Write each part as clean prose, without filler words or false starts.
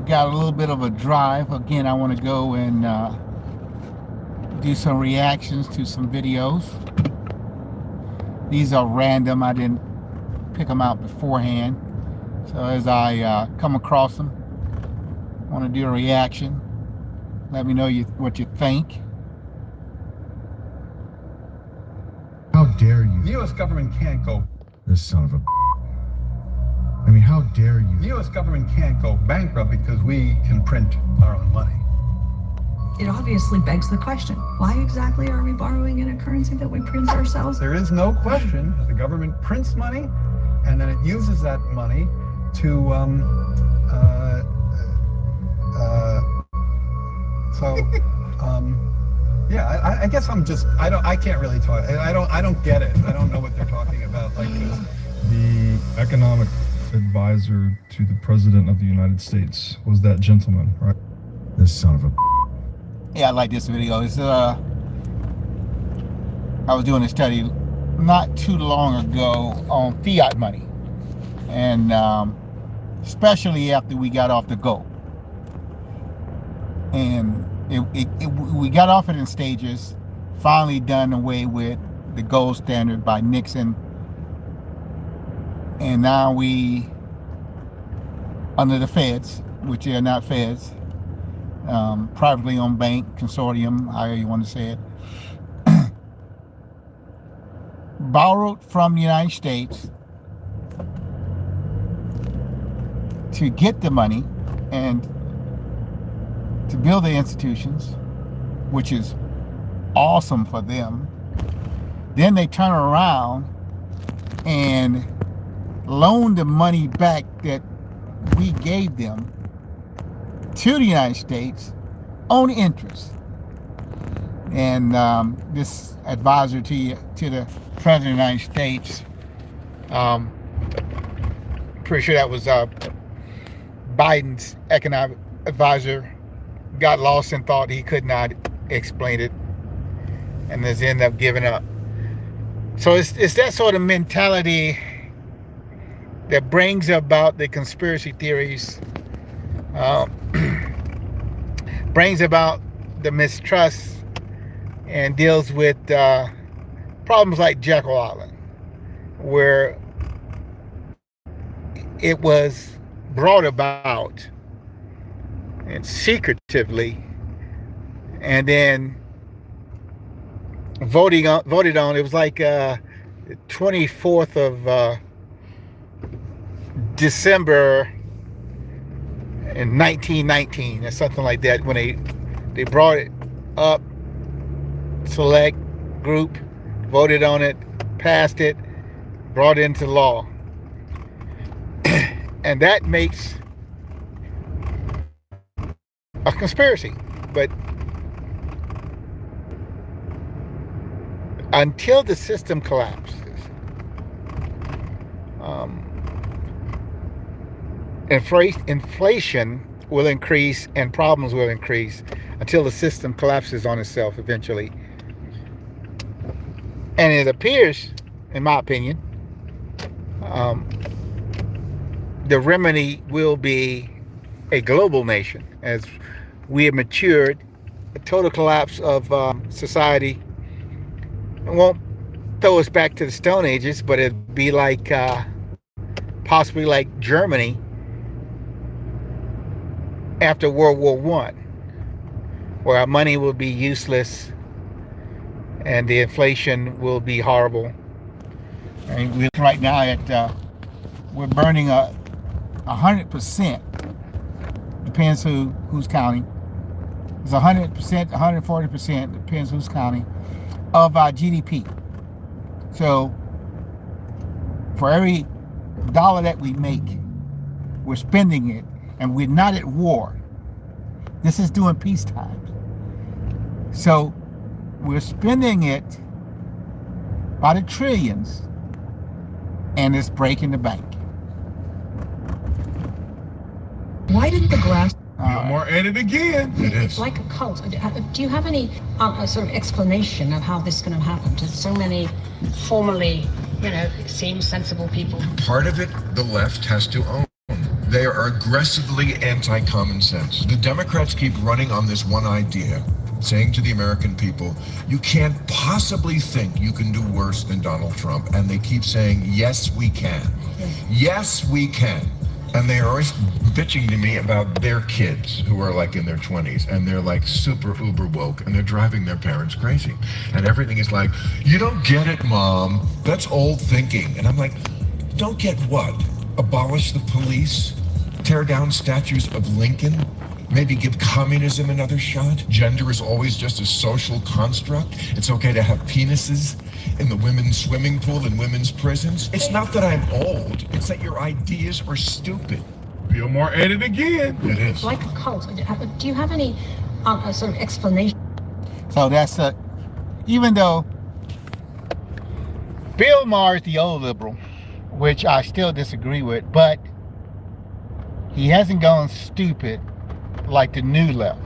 got a little bit of a drive. Again, I want to go and do some reactions to some videos. These are random. I didn't pick them out beforehand. So as I come across them, I want to do a reaction. Let me know what you think. How dare you? The U.S. government can't go. This son of a... I mean, how dare you? The U.S. government can't go bankrupt because we can print our own money. It obviously begs the question, why exactly are we borrowing in a currency that we print ourselves? There is no question that the government prints money and then it uses that money to, yeah, I guess I'm just, I can't really talk. I don't get it. I don't know what they're talking about like this. The economic advisor to the President of the United States was that gentleman, right? This son of a... Yeah, I like this video. It's I was doing a study not too long ago on fiat money, and especially after we got off the gold, and we got off it in stages. Finally done away with the gold standard by Nixon, and now we under the feds, which are not feds. Privately owned bank consortium, however you want to say it, borrowed from the United States to get the money and to build the institutions, which is awesome for them. Then they turn around and loan the money back that we gave them to the United States on interest. And this advisor to the President of the United States, pretty sure that was Biden's economic advisor, got lost and thought he could not explain it, and has ended up giving up. So it's that sort of mentality that brings about the conspiracy theories, brings about the mistrust, and deals with problems like Jekyll Island, where it was brought about and secretively, and then voted on. It was like the 24th of December in 1919 or something like that, when they brought it up, select group voted on it, passed it, brought it into law. And that makes a conspiracy. But until the system collapses, inflation will increase and problems will increase until the system collapses on itself eventually. And it appears, in my opinion, the remedy will be a global nation as we have matured. A total collapse of society. It won't throw us back to the Stone Ages, but it'd be like possibly like Germany after World War I, where our money will be useless and the inflation will be horrible. And we right now at we're burning 100%. Depends who's counting. It's 100%, 140%. Depends who's counting of our GDP. So for every dollar that we make, we're spending it, and we're not at war. This is during peacetime. So we're spending it by the trillions, and it's breaking the bank. Why did the glass... More at it again. It's like a cult. Do you have any sort of explanation of how this is going to happen to so many formerly, it seems sensible people? Part of it, the left has to own. They are aggressively anti-common sense. The Democrats keep running on this one idea, saying to the American people, you can't possibly think you can do worse than Donald Trump. And they keep saying, yes, we can. Yes, we can. And they are always bitching to me about their kids who are like in their 20s and they're like super uber woke and they're driving their parents crazy. And everything is like, you don't get it, Mom. That's old thinking. And I'm like, don't get what? Abolish the police? Tear down statues of Lincoln? Maybe give communism another shot? Gender is always just a social construct. It's okay to have penises in the women's swimming pool in women's prisons. It's not that I'm old. It's that your ideas are stupid. Bill Maher at it again. It is. Like a cult. Do you have any sort of explanation? So that's even though Bill Maher is the old liberal, which I still disagree with, but he hasn't gone stupid like the new left,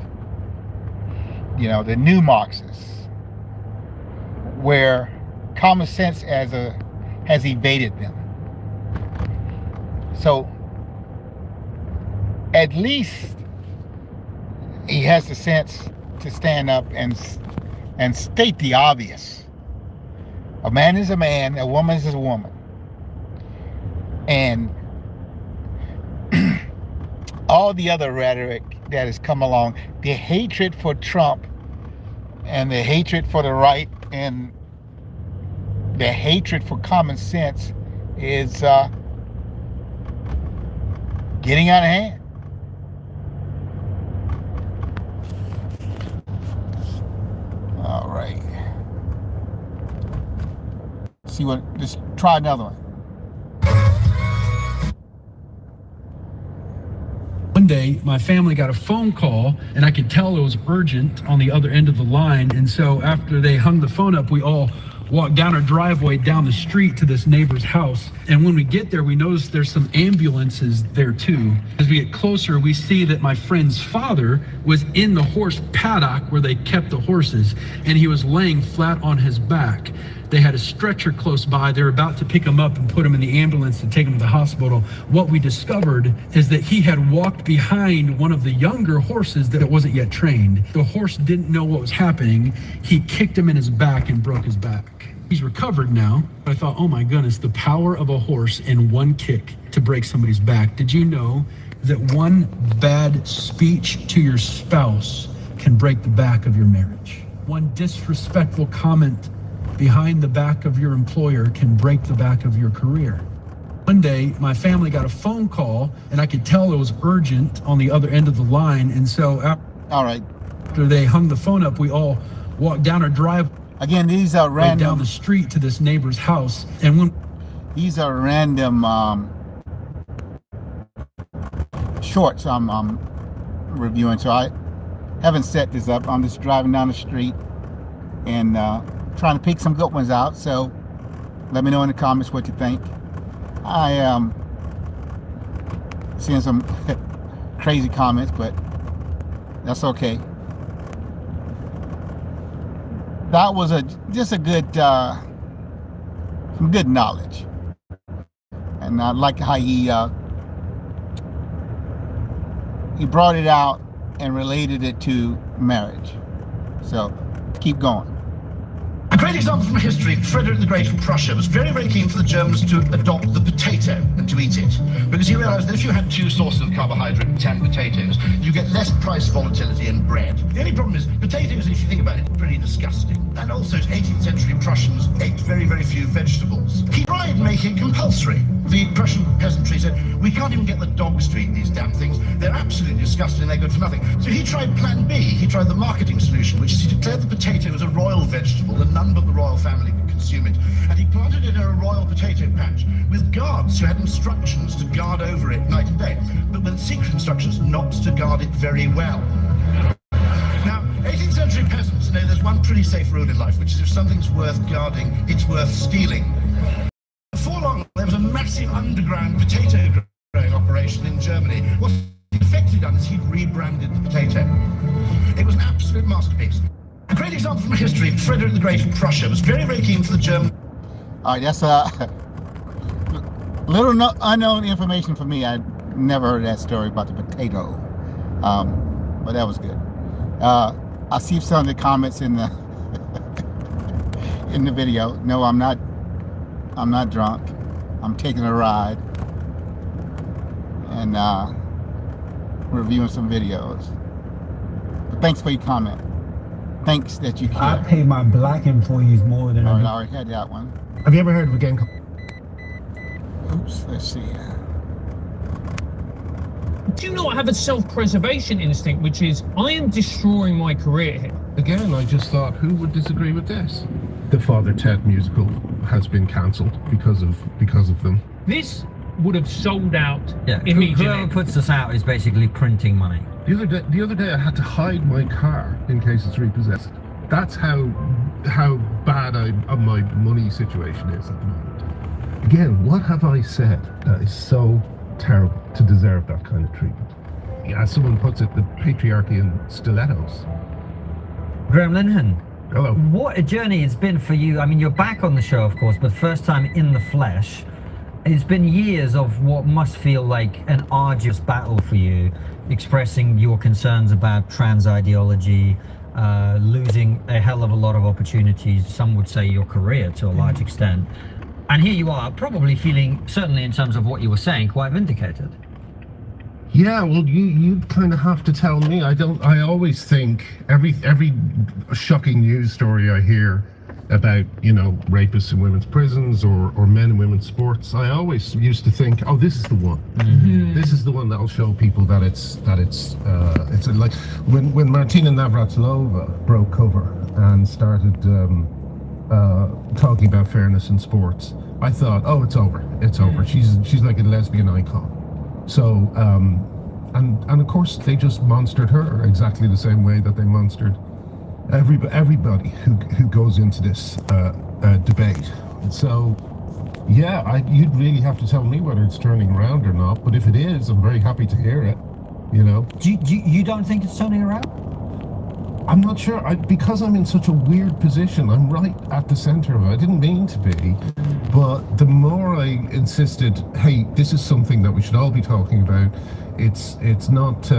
you know, the new Marxists, where common sense has evaded them. So at least he has the sense to stand up and state the obvious. A man is a man, a woman is a woman. And all the other rhetoric that has come along, the hatred for Trump and the hatred for the right and the hatred for common sense is getting out of hand. All right. Let's try another one. One day, my family got a phone call, and I could tell it was urgent on the other end of the line. And so after they hung the phone up, we all walked down our driveway down the street to this neighbor's house. And when we get there, we notice there's some ambulances there too. As we get closer, we see that my friend's father was in the horse paddock where they kept the horses, and he was laying flat on his back. They had a stretcher close by. They're about to pick him up and put him in the ambulance to take him to the hospital. What we discovered is that he had walked behind one of the younger horses that wasn't yet trained. The horse didn't know what was happening. He kicked him in his back and broke his back. He's recovered now. I thought, oh my goodness, the power of a horse in one kick to break somebody's back. Did you know that one bad speech to your spouse can break the back of your marriage? One disrespectful comment behind the back of your employer can break the back of your career. One day, my family got a phone call, and I could tell it was urgent on the other end of the line. And so after they hung the phone up, we all walked down our drive. Again, these are random. Down the street to this neighbor's house. And when these are random shorts I'm reviewing. So I haven't set this up. I'm just driving down the street and trying to pick some good ones out. So let me know in the comments what you think. I am seeing some crazy comments, but that's okay. That was just a good some good knowledge, and I like how he brought it out and related it to marriage. So keep going. A great example from history, Frederick the Great of Prussia was very, very keen for the Germans to adopt the potato and to eat it, because he realized that if you had two sources of carbohydrate, 10 potatoes, you get less price volatility in bread. The only problem is, potatoes, if you think about it, are pretty disgusting. And also, 18th century Prussians ate very, very few vegetables. He tried making it compulsory. The Prussian peasantry said, we can't even get the dogs to eat these damn things. They're absolutely disgusting, they're good for nothing. So he tried plan B, he tried the marketing solution, which is he declared the potato as a royal vegetable, and none but the royal family could consume it. And he planted it in a royal potato patch with guards who had instructions to guard over it night and day, but with secret instructions not to guard it very well. Now, 18th century peasants know there's one pretty safe rule in life, which is if something's worth guarding, it's worth stealing. Before long, there was a massive underground potato growing operation in Germany. What he'd effectively done is he'd rebranded the potato. It was an absolute masterpiece. A great example from history, Frederick the Great of Prussia was very, very keen for the German. All right, that's little unknown information for me. I never heard that story about the potato. But that was good. I see some of the comments in the in the video. No, I'm not drunk. I'm taking a ride and reviewing some videos. But thanks for your comment. Thanks that you care. I pay my black employees more than I already had that one. Have you ever heard of a game called... Oops, let's see. Do you not have a self-preservation instinct, which is, I am destroying my career here? Again, I just thought, who would disagree with this? The Father Ted musical has been cancelled because of them. This would have sold out Yeah, immediately. whoever puts this out is basically printing money. The other day I had to hide my car in case it's repossessed. That's how bad my money situation is at the moment. Again, what have I said that is so terrible to deserve that kind of treatment? As someone puts it, the patriarchy in stilettos. Graham Linehan. Hello. What a journey it's been for you. I mean, you're back on the show, of course, but first time in the flesh. It's been years of what must feel like an arduous battle for you, expressing your concerns about trans ideology, losing a hell of a lot of opportunities, some would say your career to a large extent. And here you are, probably feeling, certainly in terms of what you were saying, quite vindicated. Yeah, well, you kind of have to tell me. I always think every shocking news story I hear about, rapists in women's prisons or men in women's sports, I always used to think, oh, this is the one. Mm-hmm. This is the one that'll show people that it's like when Martina Navratilova broke cover and started talking about fairness in sports. I thought, oh, it's over. She's like a lesbian icon. So, and of course they just monstered her exactly the same way that they monstered everybody who goes into this debate. So, yeah, you'd really have to tell me whether it's turning around or not. But if it is, I'm very happy to hear it. You don't think it's turning around? I'm not sure. Because I'm in such a weird position, I'm right at the center of it. I didn't mean to be, but the more I insisted, hey, this is something that we should all be talking about. It's not.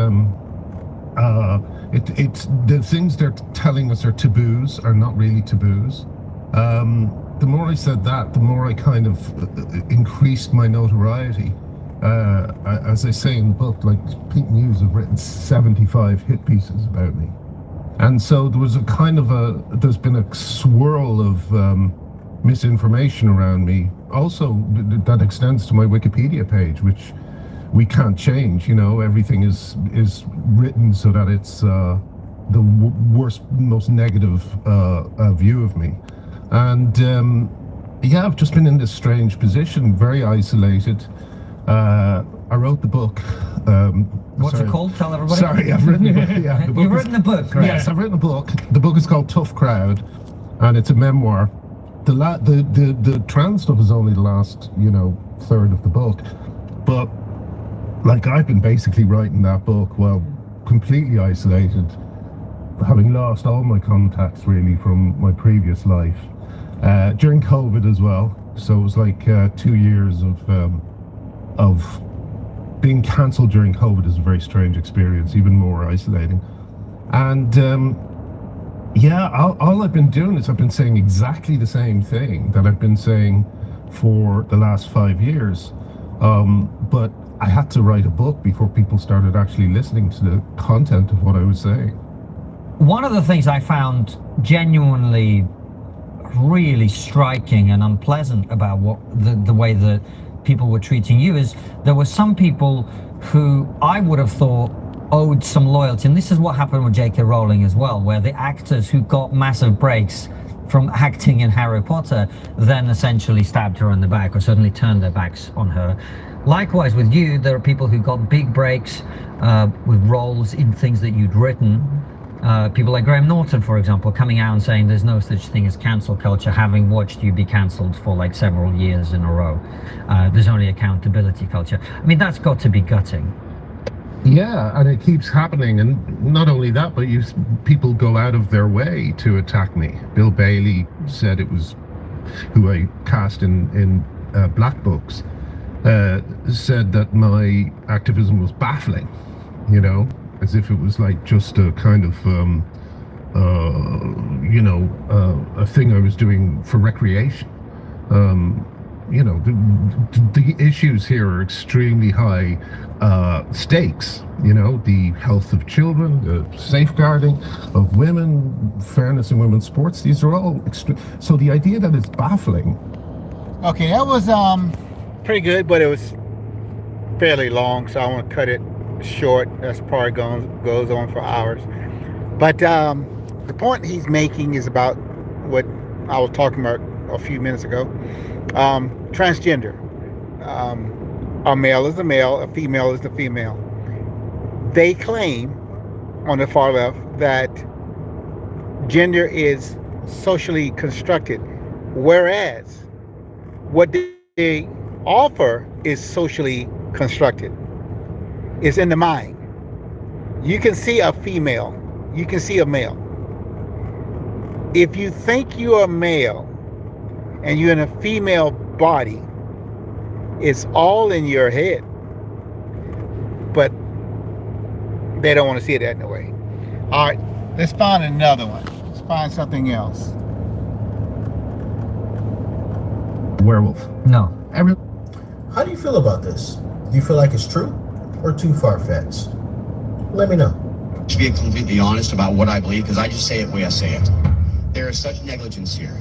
It's the things they're telling us are taboos are not really taboos. The more I said that, the more I kind of increased my notoriety. As I say in the book, like Pink News have written 75 hit pieces about me. And so there was there's been a swirl of misinformation around me. Also, that extends to my Wikipedia page, which we can't change. Everything is written so that it's the worst, most negative view of me. And yeah, I've just been in this strange position, very isolated. I wrote the book. What's it called? Tell everybody. Sorry, I've written the book. Yeah, the book You've written a book, right? Yes, I've written a book. The book is called Tough Crowd, and it's a memoir. The trans stuff is only the last, third of the book. But, I've been basically writing that book while completely isolated, having lost all my contacts, really, from my previous life. During COVID as well. So it was 2 years of being cancelled during COVID is a very strange experience, even more isolating. And yeah, all I've been doing is I've been saying exactly the same thing that I've been saying for the last 5 years. But I had to write a book before people started actually listening to the content of what I was saying. One of the things I found genuinely really striking and unpleasant about the way that people were treating you is there were some people who I would have thought owed some loyalty, and this is what happened with J.K. Rowling as well, where the actors who got massive breaks from acting in Harry Potter then essentially stabbed her in the back, or certainly turned their backs on her. Likewise with you, there are people who got big breaks with roles in things that you'd written. People like Graham Norton, for example, coming out and saying there's no such thing as cancel culture, having watched you be cancelled for several years in a row. There's only accountability culture. I mean, that's got to be gutting. Yeah, and it keeps happening. And not only that, but people go out of their way to attack me. Bill Bailey said it was who I cast in Black Books. said that my activism was baffling, you know, as if it was like just a kind of, a thing I was doing for recreation. You know, the issues here are extremely high stakes. You know, the health of children, the safeguarding of women, fairness in women's sports. These are all extreme. So the idea that it's baffling. Okay, that was pretty good, but it was fairly long, so I want to cut it short. That's probably goes on for hours. But the point he's making is about what I was talking about a few minutes ago. Transgender. A male is a male, a female is a female. They claim on the far left that gender is socially constructed, whereas what they offer is socially constructed. It's in the mind. You can see a female, you can see a male. If you think you're a male and you're in a female body, it's all in your head. But they don't want to see it that way. All right, let's find another one. Let's find something else. Werewolf. No. How do you feel about this? Do you feel like it's true or too far-fetched? Let me know. To be completely honest about what I believe, because I just say it the way I say it. There is such negligence here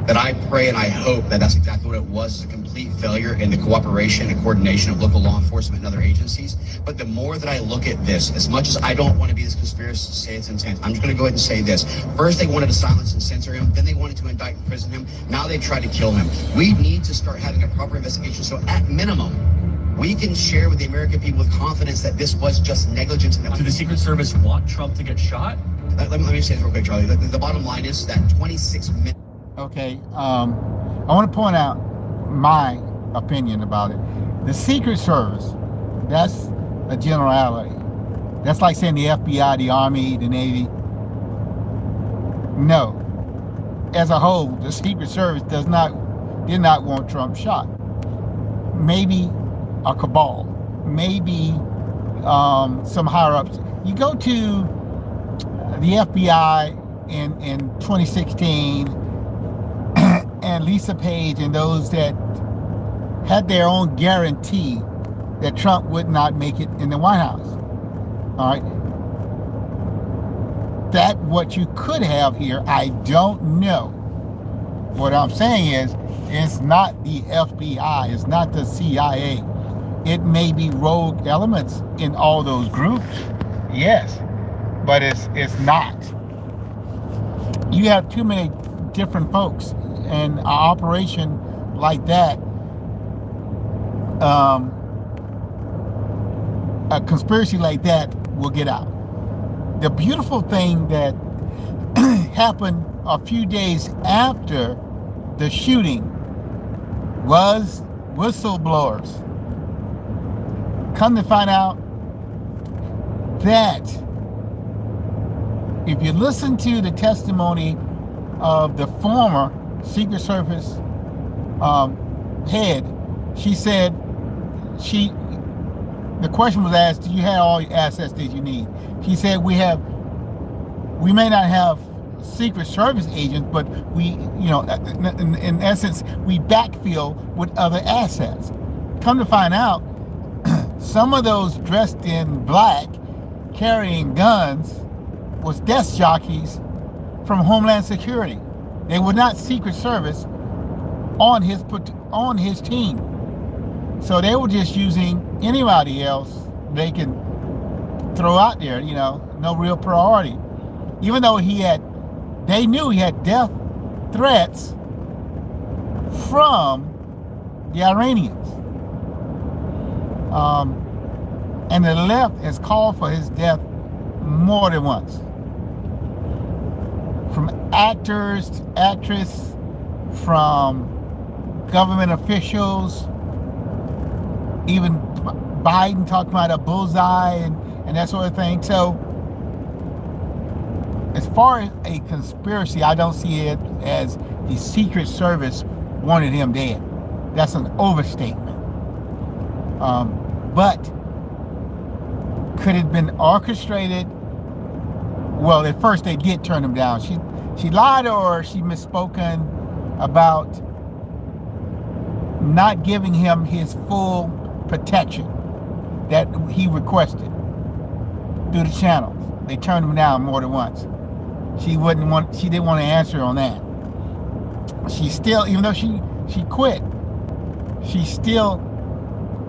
that I pray and I hope that that's exactly what it was, a complete failure in the cooperation and coordination of local law enforcement and other agencies. But the more that I look at this, as much as I don't want to be this conspiracy to say it's intent, I'm just going to go ahead and say this. First, they wanted to silence and censor him. Then they wanted to indict and imprison him. Now they've tried to kill him. We need to start having a proper investigation. So at minimum, we can share with the American people with confidence that this was just negligence. Do the Secret Service want Trump to get shot? Let me say this real quick, Charlie. The bottom line is that 26 minutes. Okay, I want to point out my opinion about it. The Secret Service, that's a generality. That's like saying the FBI, the Army, the Navy. No. As a whole, the Secret Service did not want Trump shot. Maybe a cabal, maybe some higher ups. You go to the FBI in 2016 and Lisa Page and those that had their own guarantee that Trump would not make it in the White House. All right. That what you could have here, I don't know. What I'm saying is, it's not the FBI, it's not the CIA. It may be rogue elements in all those groups, yes, but it's not. You have too many different folks, and an operation like that, a conspiracy like that will get out. The beautiful thing that happened a few days after the shooting was whistleblowers. Come to find out that if you listen to the testimony of the former Secret Service head, she said the question was asked, do you have all the assets that you need? She said, we may not have Secret Service agents, but we, in essence, we backfill with other assets. Come to find out, some of those dressed in black, carrying guns, was desk jockeys from Homeland Security. They were not Secret Service on his team. So they were just using anybody else they can throw out there, no real priority. Even though they knew he had death threats from the Iranians. And the left has called for his death more than once. From actors to actresses, from government officials, even Biden talking about a bullseye and that sort of thing. So as far as a conspiracy, I don't see it as the Secret Service wanted him dead. That's an overstatement. But could it have been orchestrated? Well, at first they did turn him down. She lied, or she misspoken about not giving him his full protection that he requested through the channels. They turned him down more than once. She didn't want to answer on that. She still, even though she quit, she still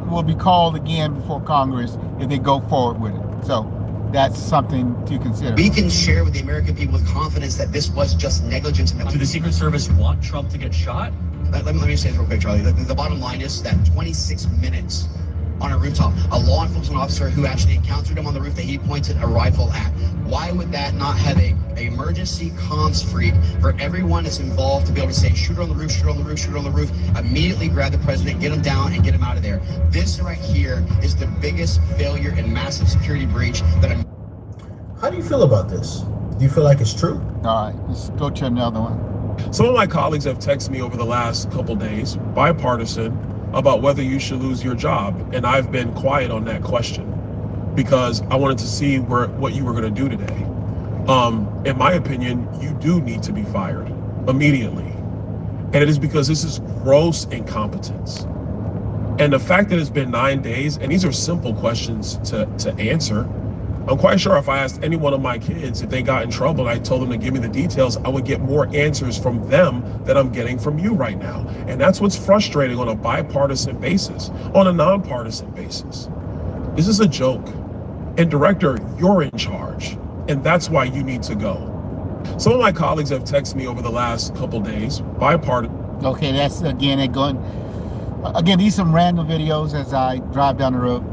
will be called again before Congress if they go forward with it. So that's something to consider. We can share with the American people with confidence that this was just negligence. Do the Secret Service want Trump to get shot? Let me say this real quick, Charlie. The bottom line is that 26 minutes on a rooftop, a law enforcement officer who actually encountered him on the roof that he pointed a rifle at. Why would that not have a emergency comms freak for everyone that's involved to be able to say, shoot on the roof, shoot on the roof, shoot on the roof, immediately grab the president, get him down, and get him out of there? This right here is the biggest failure and massive security breach that How do you feel about this? Do you feel like it's true? All right, let's go to another one. Some of my colleagues have texted me over the last couple days, bipartisan, about whether you should lose your job. And I've been quiet on that question because I wanted to see what you were going to do today. In my opinion, you do need to be fired immediately. And it is because this is gross incompetence. And the fact that it's been 9 days, and these are simple questions to answer. I'm quite sure if I asked any one of my kids if they got in trouble and I told them to give me the details, I would get more answers from them than I'm getting from you right now. And that's what's frustrating on a bipartisan basis, on a nonpartisan basis. This is a joke. And director, you're in charge. And that's why you need to go. Some of my colleagues have texted me over the last couple days, bipartisan. Okay, that's again, these are some random videos as I drive down the road.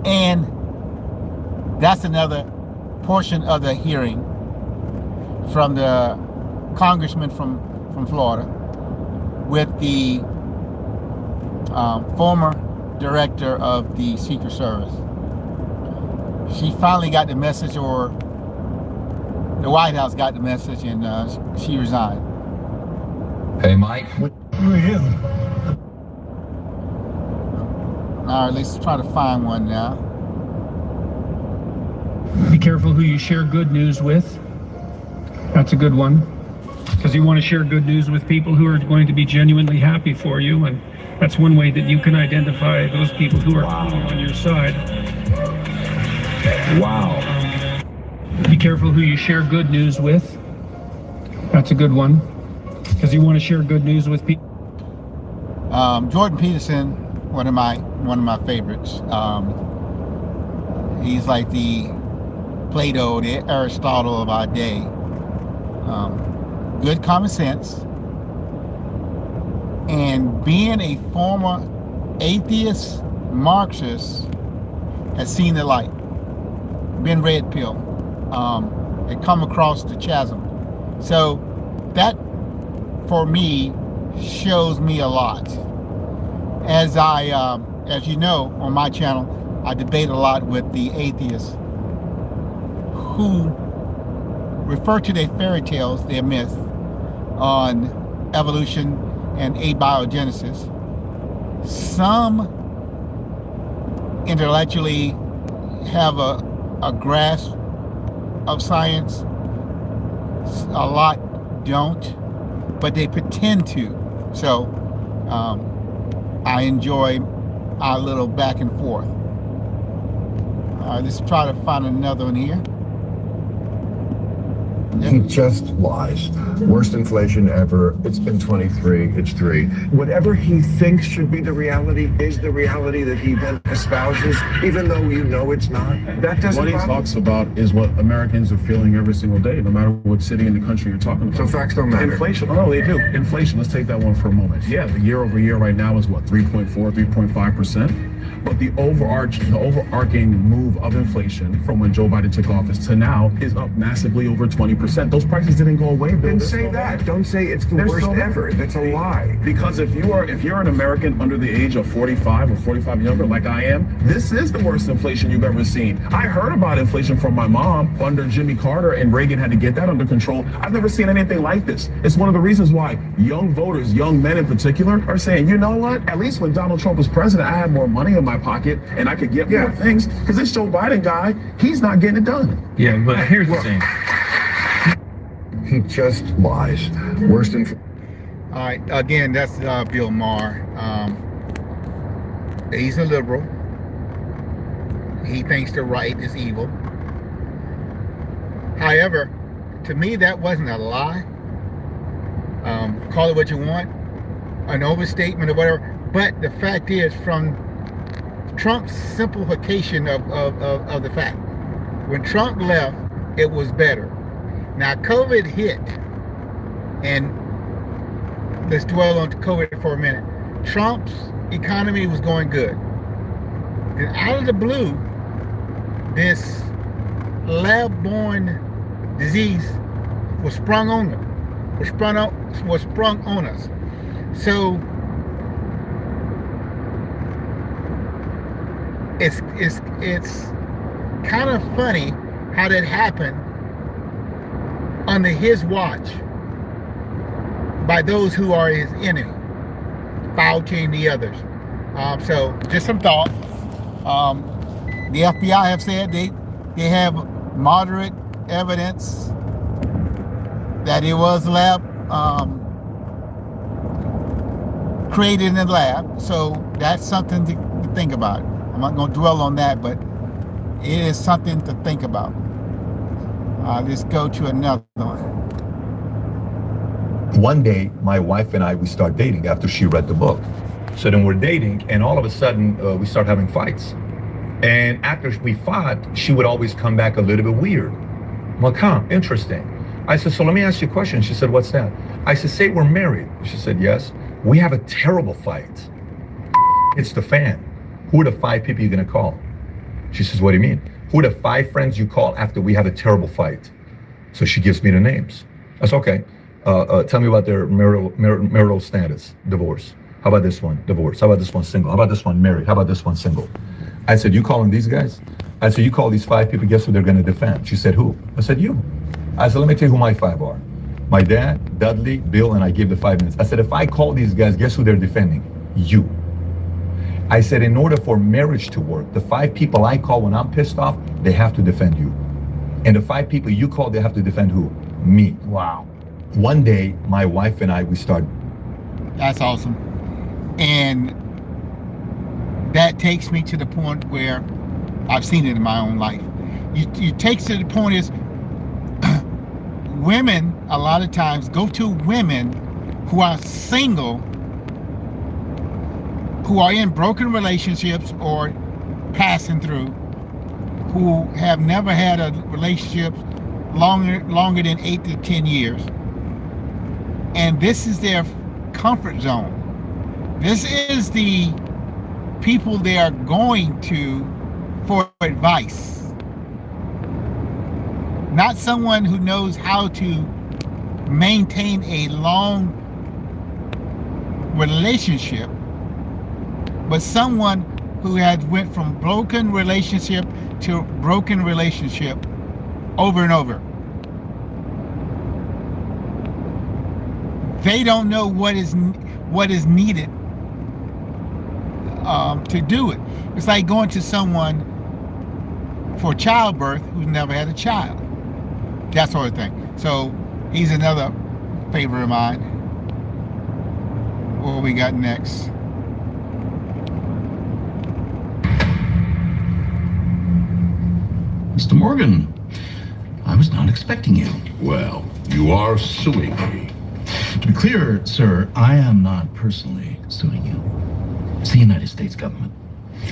And that's another portion of the hearing from the congressman from Florida with the former director of the Secret Service. She finally got the message, or the White House got the message, and she resigned. Hey, Mike. Who are you? All right, let's try to find one now. Be careful who you share good news with. That's a good one. Because you want to share good news with people who are going to be genuinely happy for you. And that's one way that you can identify those people who are on your side. Wow. Be careful who you share good news with. That's a good one. Because you want to share good news with people. Jordan Peterson, one of my favorites. He's like the Plato, the Aristotle of our day. Good common sense. And being a former atheist, Marxist, has seen the light. Been red pill. And come across the chasm. So that, for me, shows me a lot. As you know, on my channel, I debate a lot with the atheists who refer to their fairy tales, their myths on evolution and abiogenesis. Some intellectually have a grasp of science. A lot don't, but they pretend to. So I enjoy our little back and forth. Let's try to find another one here. He just lies. Worst inflation ever. It's been 23. It's 3. Whatever he thinks should be the reality is the reality that he then espouses, even though you know it's not. That doesn't. What he talks about is what Americans are feeling every single day, no matter what city in the country you're talking about. So facts don't matter. Inflation. Oh, they do. Inflation. Let's take that one for a moment. Yeah, the year over year right now is what, 3.4, 3.5%. But the overarching move of inflation from when Joe Biden took office to now is up massively over 20%. Those prices didn't go away, Bill. Then say that. Don't say it's the worst ever. That's a lie. Because if you're an American under the age of 45 or 45 and younger, like I am, this is the worst inflation you've ever seen. I heard about inflation from my mom under Jimmy Carter, and Reagan had to get that under control. I've never seen anything like this. It's one of the reasons why young voters, young men in particular, are saying, you know what? At least when Donald Trump was president, I had more money in my pocket and I could get more things, because this Joe Biden guy, he's not getting it done. Yeah, but here's the thing. He just lies. Worse than... All right, again, that's Bill Maher. He's a liberal. He thinks the right is evil. However, to me, that wasn't a lie. Call it what you want, an overstatement or whatever. But the fact is, from Trump's simplification of the fact, when Trump left, it was better. Now, COVID hit, and let's dwell on COVID for a minute. Trump's economy was going good. Then out of the blue, this lab-borne disease was sprung on them. Was sprung on us. So it's kind of funny how that happened under his watch by those who are his enemy, Fauci and the others. So just some thought. The FBI have said they have moderate evidence that it was lab created in the lab. So that's something to think about. I'm not going to dwell on that, but it is something to think about. Let's go to another one. One day, my wife and I, we start dating after she read the book. So then we're dating, and all of a sudden, we start having fights. And after we fought, she would always come back a little bit weird. I'm like, huh, interesting. I said, so let me ask you a question. She said, what's that? I said, say we're married. She said, yes. We have a terrible fight. It's the fan. Who are the 5 people you're gonna call? She says, what do you mean? Who are the 5 friends you call after we have a terrible fight? So she gives me the names. That's okay. Tell me about their marital status, divorce. How about this one, divorce? How about this one, single? How about this one, married? How about this one, single? I said, you calling these guys? I said, you call these 5 people, guess who they're gonna defend? She said, who? I said, you. I said, let me tell you who my 5 are. My dad, Dudley, Bill, and I gave the 5 minutes. I said, if I call these guys, guess who they're defending? You. I said, in order for marriage to work, the 5 people I call when I'm pissed off, they have to defend you. And the 5 people you call, they have to defend who? Me. Wow. One day, my wife and I, we started. That's awesome. And that takes me to the point where I've seen it in my own life. You takes to the point is, women a lot of times go to women who are single, who are in broken relationships or passing through, who have never had a relationship longer than 8 to 10 years. And this is their comfort zone. This is the people they are going to for advice. Not someone who knows how to maintain a long relationship, but someone who has went from broken relationship to broken relationship over and over. They don't know what is needed to do it. It's like going to someone for childbirth who's never had a child. That sort of thing. So he's another favorite of mine. What we got next? Mr. Morgan, I was not expecting you. Well, you are suing me. To be clear, sir, I am not personally suing you. It's the United States government.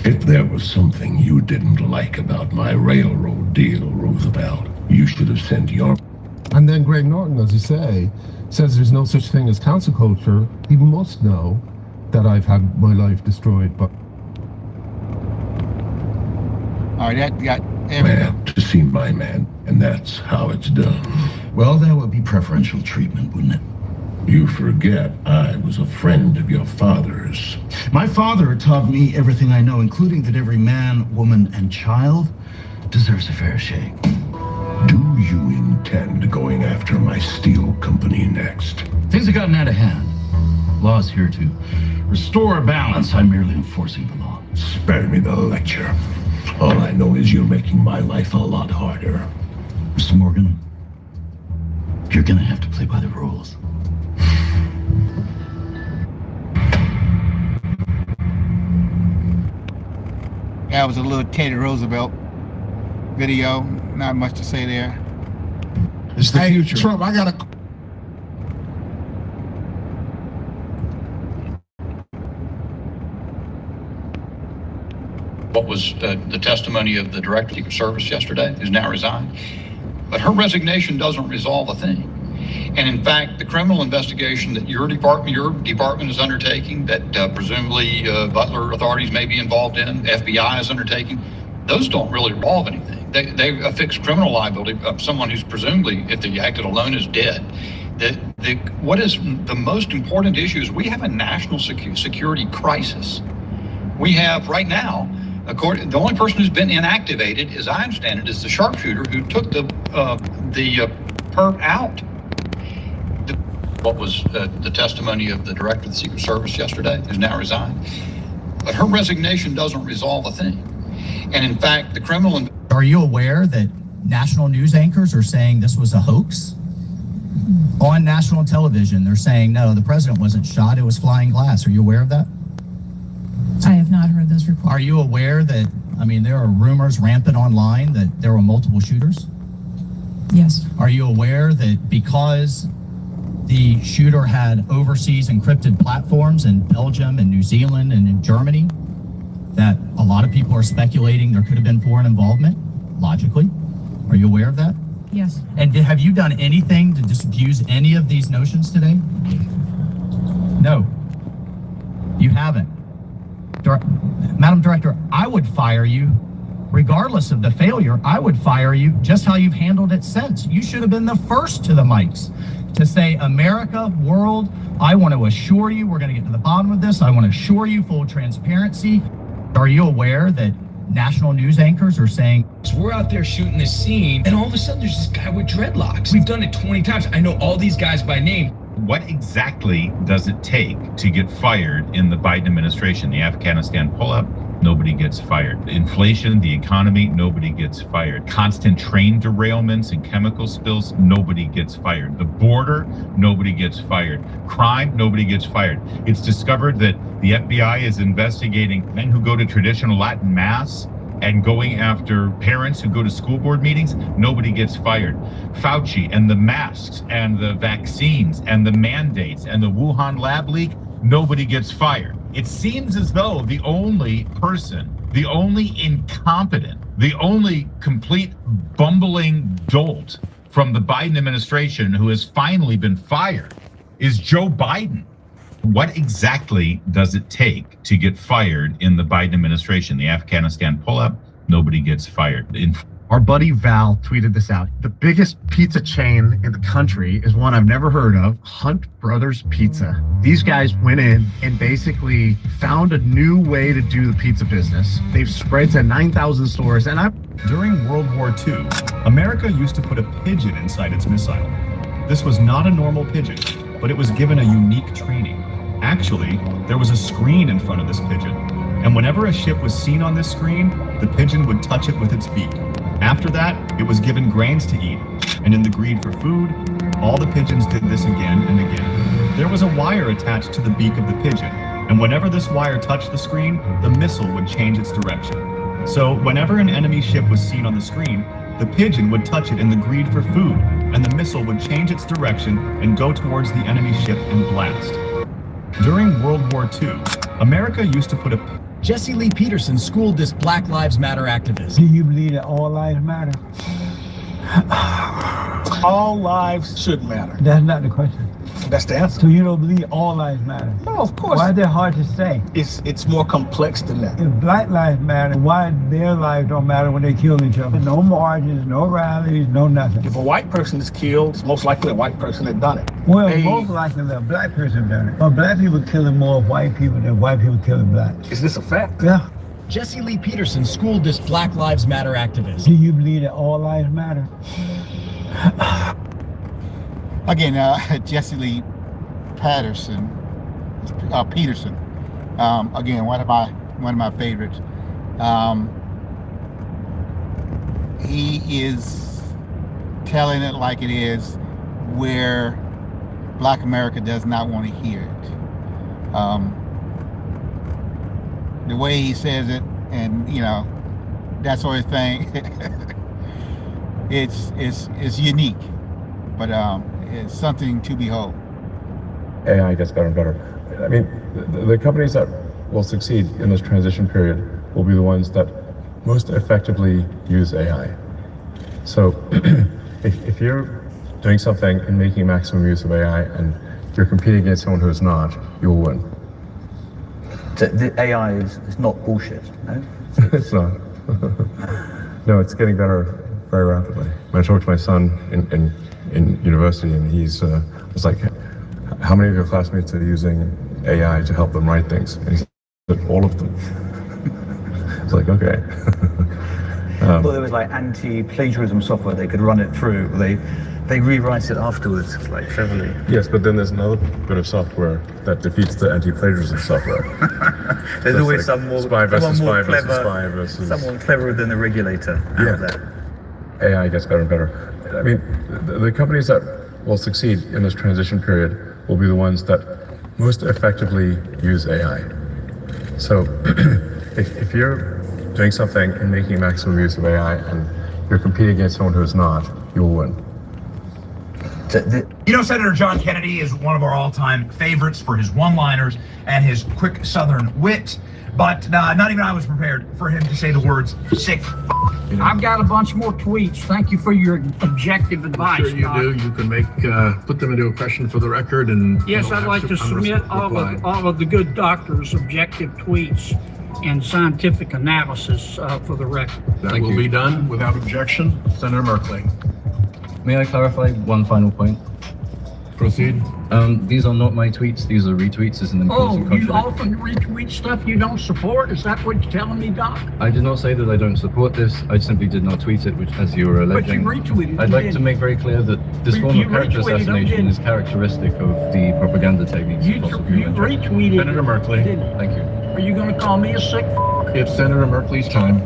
If there was something you didn't like about my railroad deal, Roosevelt, you should have sent your... And then Greg Norton, as you say, says there's no such thing as cancel culture. He must know that I've had my life destroyed. But all right, that got everything. Man to see my man, and that's how it's done. Well, that would be preferential treatment, wouldn't it? You forget I was a friend of your father's. My father taught me everything I know, including that every man, woman, and child deserves a fair shake. Do you intend going after my steel company next? Things have gotten out of hand. Law's here to restore balance. I'm merely enforcing the law. Spare me the lecture. All I know is you're making my life a lot harder. Mr. Morgan, you're gonna have to play by the rules. That was a little Teddy Roosevelt video. Not much to say there. It's the future. Trump, I got a what was the testimony of the director of Secret Service yesterday, who's now resigned. But her resignation doesn't resolve a thing. And in fact, the criminal investigation that your department is undertaking, that presumably Butler authorities may be involved in, FBI is undertaking, those don't really resolve anything. They affix criminal liability of someone who's presumably, if they acted alone, is dead. What is the most important issue is we have a national security crisis. We have right now, the only person who's been inactivated, as I understand it, is the sharpshooter who took the perp out. What was the testimony of the director of the Secret Service yesterday, who's now resigned. But her resignation doesn't resolve a thing. And in fact, the criminal... Are you aware that national news anchors are saying this was a hoax? On national television, they're saying, no, the president wasn't shot, it was flying glass. Are you aware of that? I have not heard those reports. Are you aware that, there are rumors rampant online that there were multiple shooters? Yes. Are you aware that because the shooter had overseas encrypted platforms in Belgium and New Zealand and in Germany, that a lot of people are speculating there could have been foreign involvement, logically? Are you aware of that? Yes. And have you done anything to disabuse any of these notions today? No. You haven't. Madam Director, I would fire you. Regardless of the failure, I would fire you just how you've handled it since. You should have been the first to the mics to say, America, world, I want to assure you we're going to get to the bottom of this. I want to assure you full transparency. Are you aware that national news anchors are saying... So we're out there shooting this scene, and all of a sudden there's this guy with dreadlocks. We've done it 20 times. I know all these guys by name. What exactly does it take to get fired in the Biden administration? The Afghanistan pull-up, nobody gets fired. Inflation, the economy, nobody gets fired. Constant train derailments and chemical spills, nobody gets fired. The border, nobody gets fired. Crime, nobody gets fired. It's discovered that the FBI is investigating men who go to traditional Latin mass and going after parents who go to school board meetings, nobody gets fired. Fauci and the masks and the vaccines and the mandates and the Wuhan lab leak, nobody gets fired. It seems as though the only person, the only incompetent, the only complete bumbling dolt from the Biden administration who has finally been fired is Joe Biden. What exactly does it take to get fired in the Biden administration? The Afghanistan pull-up, nobody gets fired. Our buddy Val tweeted this out. The biggest pizza chain in the country is one I've never heard of, Hunt Brothers Pizza. These guys went in and basically found a new way to do the pizza business. They've spread to 9,000 stores, During World War II, America used to put a pigeon inside its missile. This was not a normal pigeon, but it was given a unique training. Actually, there was a screen in front of this pigeon, and whenever a ship was seen on this screen, the pigeon would touch it with its beak. After that, it was given grains to eat, and in the greed for food, all the pigeons did this again and again. There was a wire attached to the beak of the pigeon, and whenever this wire touched the screen, the missile would change its direction. So whenever an enemy ship was seen on the screen, the pigeon would touch it in the greed for food, and the missile would change its direction and go towards the enemy ship and blast. During World War II, America used to put a... Jesse Lee Peterson schooled this Black Lives Matter activist. Do you believe that all lives matter? all lives should matter. That's not the question. That's the answer. So you don't believe all lives matter? No, of course. Why is that hard to say? It's more complex than that. If Black lives matter, why their lives don't matter when they kill each other? No marches, no rallies, no nothing. If a white person is killed, it's most likely a white person that done it. Well, most likely a black person done it. But black people killing more white people than white people killing black. Is this a fact? Yeah. Jesse Lee Peterson schooled this Black Lives Matter activist. Do you believe that all lives matter? Again, Jesse Lee Peterson. Again, one of my one of my favorites. He is telling it like it is, where Black America does not want to hear it. The way he says it, and that sort of thing, it's unique, but it's something to behold. AI gets better and better. I mean, the companies that will succeed in this transition period will be the ones that most effectively use AI. So if you're doing something and making maximum use of AI and you're competing against someone who is not, you will win. The AI is not bullshit, no? It's not. No, it's getting better very rapidly. When I talked to my son in university, and he's was like, how many of your classmates are using AI to help them write things? And he said, all of them. It's like, okay. Well, there was like anti-plagiarism software they could run it through. They rewrite it afterwards, like cleverly. Yes, but then there's another bit of software that defeats the anti-plagiarism software. There's so always like some more, spy versus someone more spy versus clever, spy versus... someone cleverer than the regulator. Yeah. AI gets better and better. I mean, the companies that will succeed in this transition period will be the ones that most effectively use AI. So if you're doing something and making maximum use of AI and you're competing against someone who is not, you will win. Senator John Kennedy is one of our all-time favorites for his one-liners and his quick Southern wit, but not even I was prepared for him to say the words sick. I've got a bunch more tweets. Thank you for your objective advice. Sure you Doc. do. You can put them into a question for the record, and Yes, I'd like to submit all of the good doctors' objective tweets and scientific analysis for the record. That will be done without objection. Senator Merkley. May I clarify one final point? Proceed. These are not my tweets. These are retweets. Is an important You often retweet stuff you don't support? Is that what you're telling me, Doc? I did not say that I don't support this. I simply did not tweet it, which, as you were alleging. But you retweeted. I'd like to make very clear that this form of character assassination is characteristic of the propaganda techniques. You retweeted. Senator Merkley. Thank you. Are you going to call me a sick? It's Senator Merkley's time.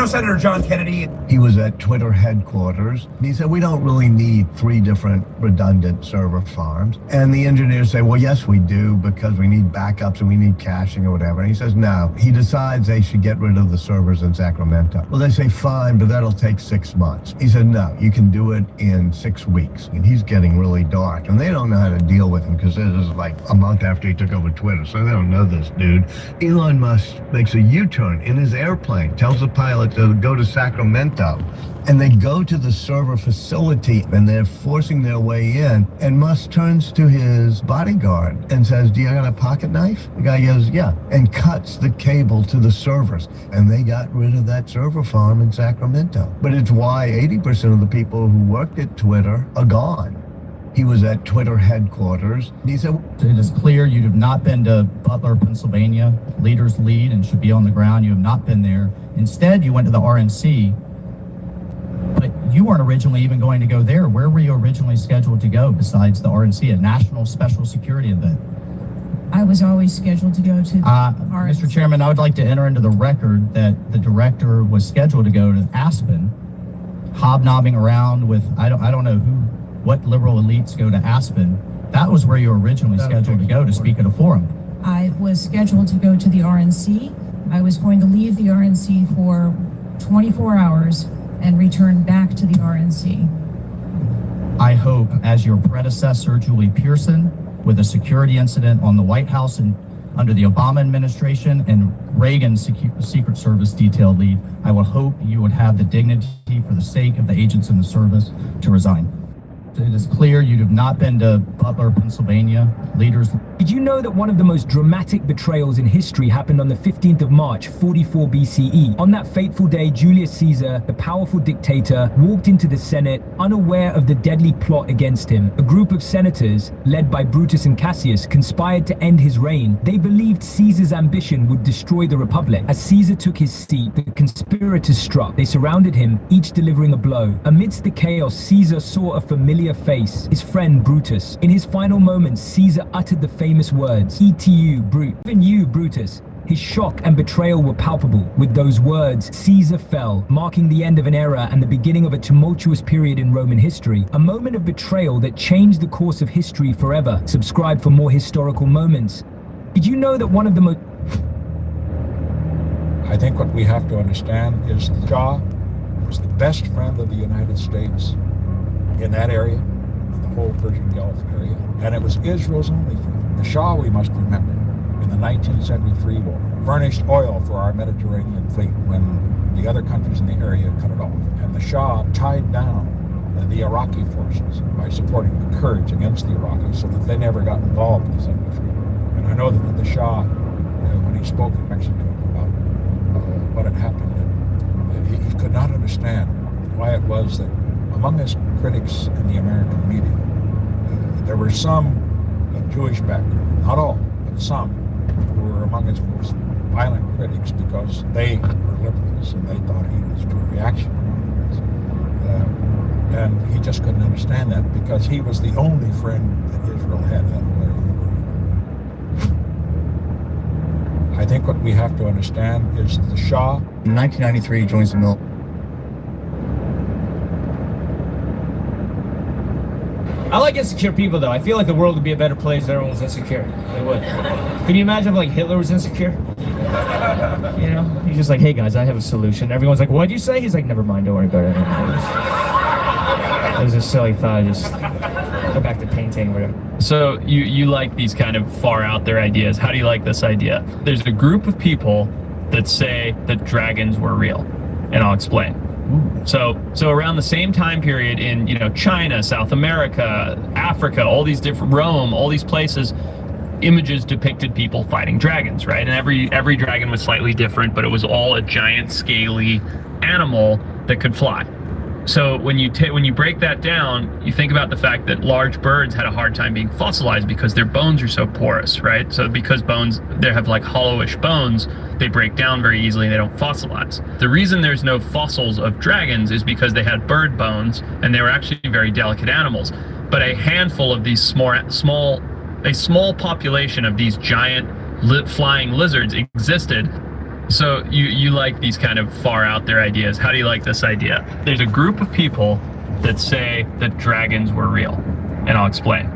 Senator John Kennedy. He was at Twitter headquarters. And he said, we don't really need 3 different redundant server farms. And the engineers say, well, yes, we do, because we need backups and we need caching or whatever. And he says, no. He decides they should get rid of the servers in Sacramento. Well, they say, fine, but that'll take 6 months. He said, no, you can do it in 6 weeks. And he's getting really dark. And they don't know how to deal with him, because this is like a month after he took over Twitter. So they don't know this dude. Elon Musk makes a U-turn in his airplane, tells the pilot to go to Sacramento, and they go to the server facility and they're forcing their way in, and Musk turns to his bodyguard and says, do you got a pocket knife? The guy goes, yeah, and cuts the cable to the servers, and they got rid of that server farm in Sacramento. But it's why 80% of the people who worked at Twitter are gone. He was at Twitter headquarters. He said, it is clear you have not been to Butler, Pennsylvania. Leaders lead and should be on the ground. You have not been there. Instead, you went to the RNC, but you weren't originally even going to go there. Where were you originally scheduled to go besides the RNC, a national special security event? I was always scheduled to go to the RNC. Mr. Chairman, I would like to enter into the record that the director was scheduled to go to Aspen, hobnobbing around with, I don't know what liberal elites go to Aspen. That was where you were originally scheduled to go to speak at a forum. I was scheduled to go to the RNC. I was going to leave the RNC for 24 hours and return back to the RNC. I hope, as your predecessor, Julie Pearson, with a security incident on the White House and under the Obama administration and Reagan's Secret Service detail lead, I would hope you would have the dignity for the sake of the agents in the service to resign. It is clear you have not been to Butler, Pennsylvania. Leaders Did you know that one of the most dramatic betrayals in history happened on the 15th of March, 44 BCE? On that fateful day, Julius Caesar, the powerful dictator, walked into the Senate unaware of the deadly plot against him. A group of senators, led by Brutus and Cassius, conspired to end his reign. They believed Caesar's ambition would destroy the Republic. As Caesar took his seat, the conspirators struck. They surrounded him, each delivering a blow. Amidst the chaos, Caesar saw a familiar face, his friend Brutus. In his final moments, Caesar uttered the famous words, "Et Brute." Even you, Brutus. His shock and betrayal were palpable. With those words, Caesar fell, marking the end of an era and the beginning of a tumultuous period in Roman history. A moment of betrayal that changed the course of history forever. Subscribe for more historical moments. Did you know that one of the most... I think what we have to understand is the Shah was the best friend of the United States in that area, in the whole Persian Gulf area, and it was Israel's only friend. The Shah, we must remember, in the 1973 war, furnished oil for our Mediterranean fleet when the other countries in the area cut it off. And the Shah tied down the Iraqi forces by supporting the Kurds against the Iraqis so that they never got involved in the 73 war. And I know that the Shah, when he spoke in Mexico about what had happened, he could not understand why it was that among his critics in the American media, there were some Jewish background, not all, but some, who were among his most violent critics because they were liberals and they thought he was too reactionary. And he just couldn't understand that because he was the only friend that Israel had that whole area. I think what we have to understand is that the Shah... In 1993, he joins the military. I like insecure people, though. I feel like the world would be a better place if everyone was insecure. It would. Can you imagine if, like, Hitler was insecure? You know? He's just like, hey, guys, I have a solution. Everyone's like, what'd you say? He's like, never mind, don't worry about it. It was a silly thought. Just go back to painting or whatever. So you like these kind of far out there ideas. How do you like this idea? There's a group of people that say that dragons were real, and I'll explain. So around the same time period in, China, South America, Africa, all these different, Rome, all these places, images depicted people fighting dragons, right? And every dragon was slightly different, but it was all a giant scaly animal that could fly. So when you break that down, you think about the fact that large birds had a hard time being fossilized because their bones are so porous, right? So because bones, they have like hollowish bones, they break down very easily and they don't fossilize. The reason there's no fossils of dragons is because they had bird bones and they were actually very delicate animals. But a handful of these a small population of these giant flying lizards existed. So you like these kind of far out there ideas. How do you like this idea? There's a group of people that say that dragons were real, and I'll explain.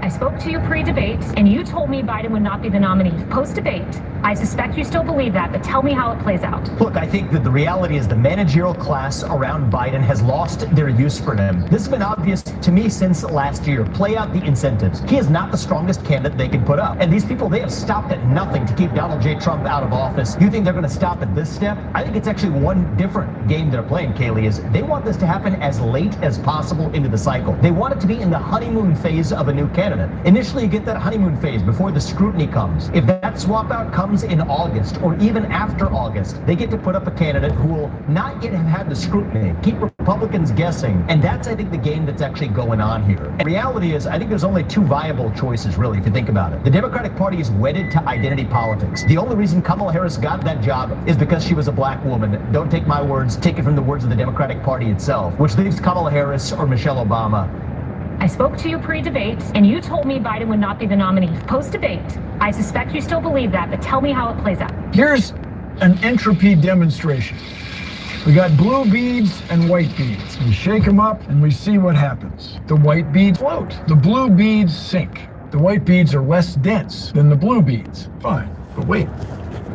I spoke to you pre-debate, and you told me Biden would not be the nominee. Post-debate, I suspect you still believe that, but tell me how it plays out. Look, I think that the reality is the managerial class around Biden has lost their use for him. This has been obvious to me since last year. Play out the incentives. He is not the strongest candidate they can put up. And these people, they have stopped at nothing to keep Donald J. Trump out of office. You think they're going to stop at this step? I think it's actually one different game they're playing, Kaylee, is they want this to happen as late as possible into the cycle. They want it to be in the honeymoon phase of a new candidate. Initially, you get that honeymoon phase before the scrutiny comes. If that swap out comes in August or even after August, they get to put up a candidate who will not yet have had the scrutiny, keep Republicans guessing. And that's, I think, the game that's actually going on here. And the reality is, I think there's only two viable choices, really, if you think about it. The Democratic Party is wedded to identity politics. The only reason Kamala Harris got that job is because she was a black woman. Don't take my words, take it from the words of the Democratic Party itself, which leaves Kamala Harris or Michelle Obama. I spoke to you pre-debate, and you told me Biden would not be the nominee. Post-debate, I suspect you still believe that, but tell me how it plays out. Here's an entropy demonstration. We got blue beads and white beads. We shake them up and we see what happens. The white beads float. The blue beads sink. The white beads are less dense than the blue beads. Fine, but wait.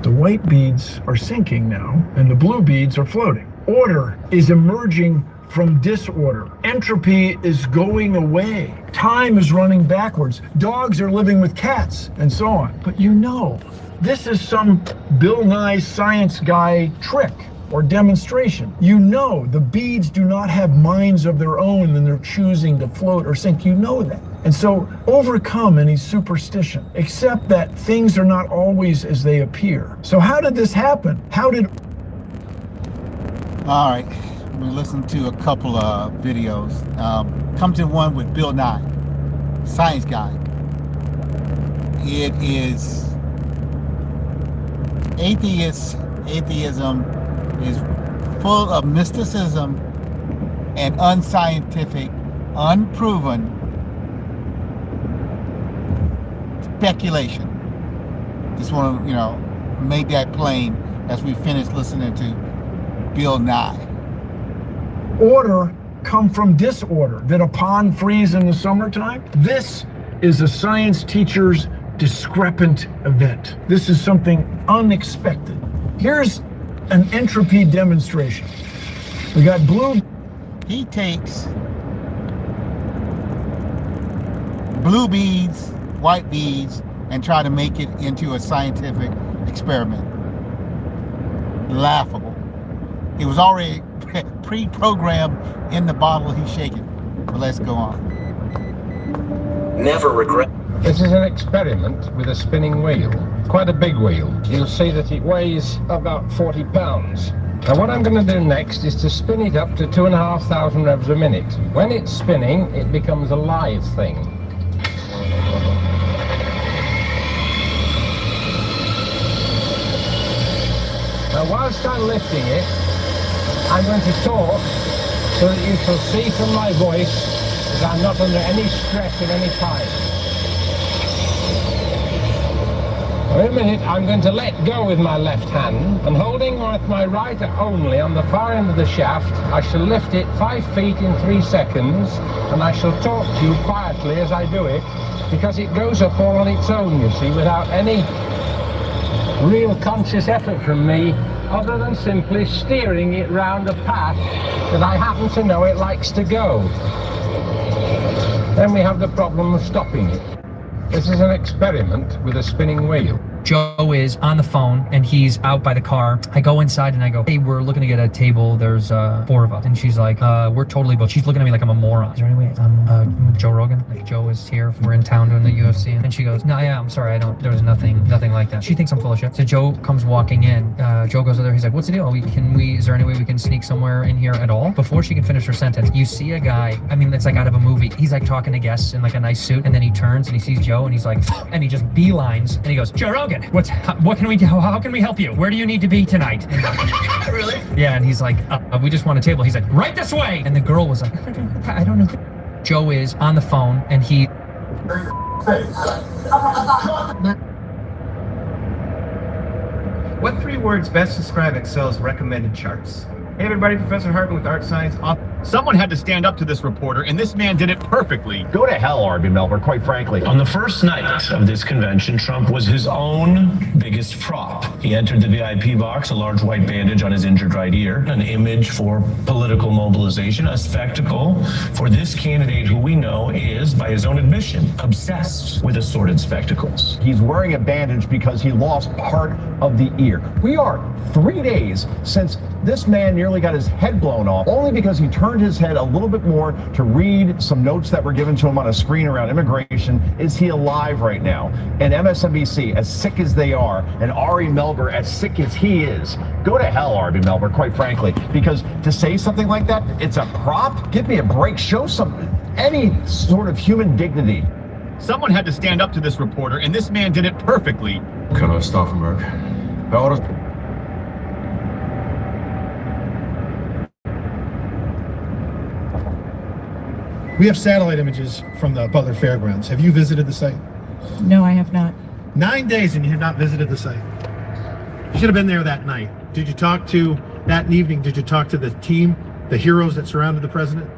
The white beads are sinking now, and the blue beads are floating. Order is emerging from disorder. Entropy is going away. Time is running backwards. Dogs are living with cats, and so on. But this is some Bill Nye science guy trick or demonstration. The beads do not have minds of their own and they're choosing to float or sink. You know that. And so overcome any superstition. Accept that things are not always as they appear. So how did this happen? How did... All right, we listened to a couple of videos. Come to one with Bill Nye, science guy. It is atheism is full of mysticism and unscientific, unproven speculation. Just want to, make that plain as we finish listening to Bill Nye. Order come from disorder? Did a pond freeze in the summertime? This is a science teacher's discrepant event. This is something unexpected. Here's an entropy demonstration. We got blue. He takes blue beads, white beads, and try to make it into a scientific experiment. Laughable. It was already pre-programmed in the bottle he's shaking. But let's go on. Never regret. This is an experiment with a spinning wheel. Quite a big wheel. You'll see that it weighs about 40 pounds. Now what I'm going to do next is to spin it up to 2,500 revs a minute. When it's spinning, it becomes a live thing. Now whilst I'm lifting it, I'm going to talk so that you shall see from my voice that I'm not under any stress of any kind. In a minute, I'm going to let go with my left hand, and holding with my right only on the far end of the shaft, I shall lift it 5 feet in 3 seconds, and I shall talk to you quietly as I do it, because it goes up all on its own, you see, without any real conscious effort from me, other than simply steering it round a path that I happen to know it likes to go. Then we have the problem of stopping it. This is an experiment with a spinning wheel. Joe is on the phone and he's out by the car. I go inside and I go, hey, we're looking to get a table. There's 4 of us. And she's like, we're totally booked. She's looking at me like I'm a moron. Is there any way I'm with Joe Rogan? Like Joe is here. We're in town doing the UFC. And she goes, no, yeah, I'm sorry. There was nothing like that. She thinks I'm full of shit. So Joe comes walking in. Joe goes over there. He's like, what's the deal? Is there any way we can sneak somewhere in here at all? Before she can finish her sentence, you see a guy, it's like out of a movie. He's like talking to guests in like a nice suit. And then he turns and he sees Joe and he's like, and he just beelines and he goes, Joe Rogan, what can we do? How can we help you? Where do you need to be tonight? Really? Yeah, and he's like, we just want a table. He's like, right this way. And the girl was like, I don't know. Joe is on the phone and he... What 3 words best describe Excel's recommended charts? Hey everybody, Professor Hartman with Art Science. Someone had to stand up to this reporter, and this man did it perfectly. Go to hell, Arby Melber, quite frankly. On the first night of this convention, Trump was his own biggest prop. He entered the VIP box, a large white bandage on his injured right ear, an image for political mobilization, a spectacle for this candidate who we know is, by his own admission, obsessed with assorted spectacles. He's wearing a bandage because he lost part of the ear. We are 3 days since this man nearly got his head blown off, only because he turned his head a little bit more to read some notes that were given to him on a screen around immigration. Is he alive right now? And MSNBC, as sick as they are, and Ari Melber, as sick as he is, go to hell, Ari Melber, quite frankly, because to say something like that, it's a prop? Give me a break. Show any sort of human dignity. Someone had to stand up to this reporter, and this man did it perfectly. Colonel Stauffenberg. We have satellite images from the Butler Fairgrounds. Have you visited the site? No, I have not. 9 days and you have not visited the site. You should have been there that night. Did you talk to, that evening, did you talk to the team, the heroes that surrounded the president?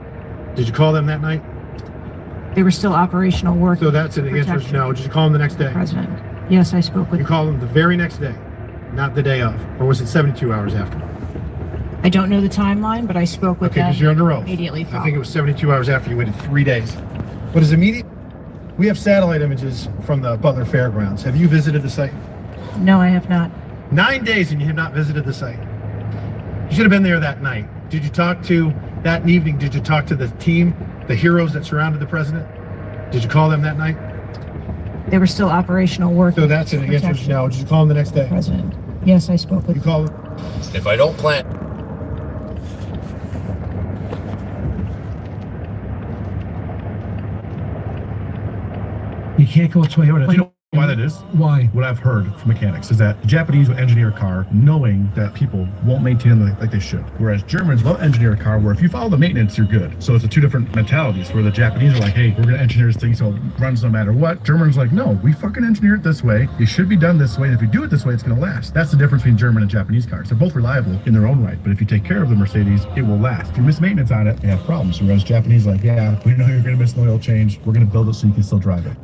Did you call them that night? They were still operational work. So that's an answer is no. Did you call them the next day? President. Yes, I spoke with You called them the very next day, not the day of. Or was it 72 hours after? I don't know the timeline, but I spoke with them. Because you're under oath. Immediately I think it was 72 hours after you waited 3 days. What is immediate? We have satellite images from the Butler Fairgrounds. Have you visited the site? No, I have not. 9 days and you have not visited the site. You should have been there that night. Did you talk to, that evening, did you talk to the team, the heroes that surrounded the president? Did you call them that night? They were still operational work. So that's an answer no. Did you call them the next day? President. Yes, I spoke with. You called them? If I don't plan. You can't go Toyota. Do you know why that is? Why? What I've heard from mechanics is that the Japanese will engineer a car knowing that people won't maintain them like they should. Whereas Germans will engineer a car where if you follow the maintenance, you're good. So it's the two different mentalities where the Japanese are like, hey, we're going to engineer this thing so it runs no matter what. Germans are like, no, we fucking engineer it this way. It should be done this way. And if you do it this way, it's going to last. That's the difference between German and Japanese cars. They're both reliable in their own right. But if you take care of the Mercedes, it will last. If you miss maintenance on it, you have problems. Whereas Japanese are like, yeah, we know you're going to miss an oil change. We're going to build it so you can still drive it.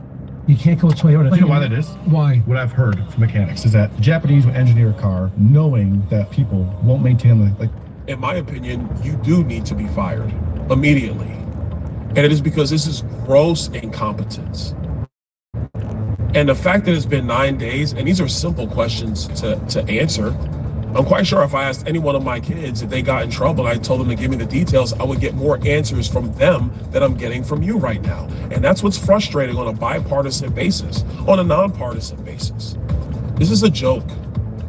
You can't go Toyota. Do you know why that is? Why? What I've heard from mechanics is that the Japanese will engineer a car knowing that people won't maintain them like. In my opinion, you do need to be fired immediately. And it is because this is gross incompetence. And the fact that it's been 9 days, and these are simple questions to answer. I'm quite sure if I asked any one of my kids if they got in trouble and I told them to give me the details, I would get more answers from them than I'm getting from you right now. And that's what's frustrating on a bipartisan basis, on a nonpartisan basis. This is a joke.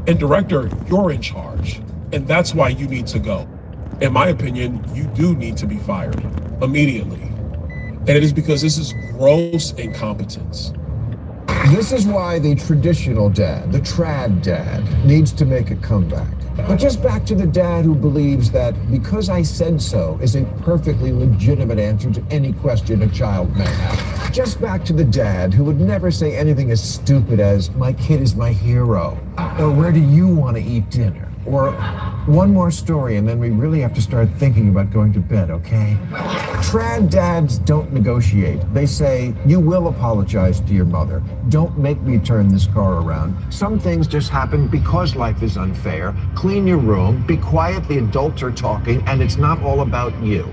And director, you're in charge. And that's why you need to go. In my opinion, you do need to be fired immediately. And it is because this is gross incompetence. This is why the traditional dad, the trad dad, needs to make a comeback. But just back to the dad who believes that because I said so is a perfectly legitimate answer to any question a child may have. Just back to the dad who would never say anything as stupid as, my kid is my hero, or where do you want to eat dinner? Or one more story and then we really have to start thinking about going to bed, okay? Trad dads don't negotiate. They say, you will apologize to your mother. Don't make me turn this car around. Some things just happen because life is unfair. Clean your room, be quiet, the adults are talking, and it's not all about you.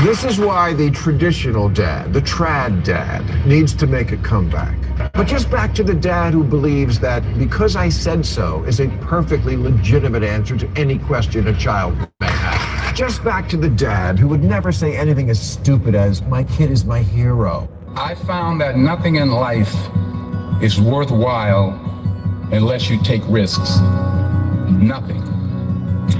This is why the traditional dad, the trad dad, needs to make a comeback. But just back to the dad who believes that because I said so is a perfectly legitimate answer to any question a child may have. Just back to the dad who would never say anything as stupid as, my kid is my hero. I found that nothing in life is worthwhile unless you take risks. Nothing.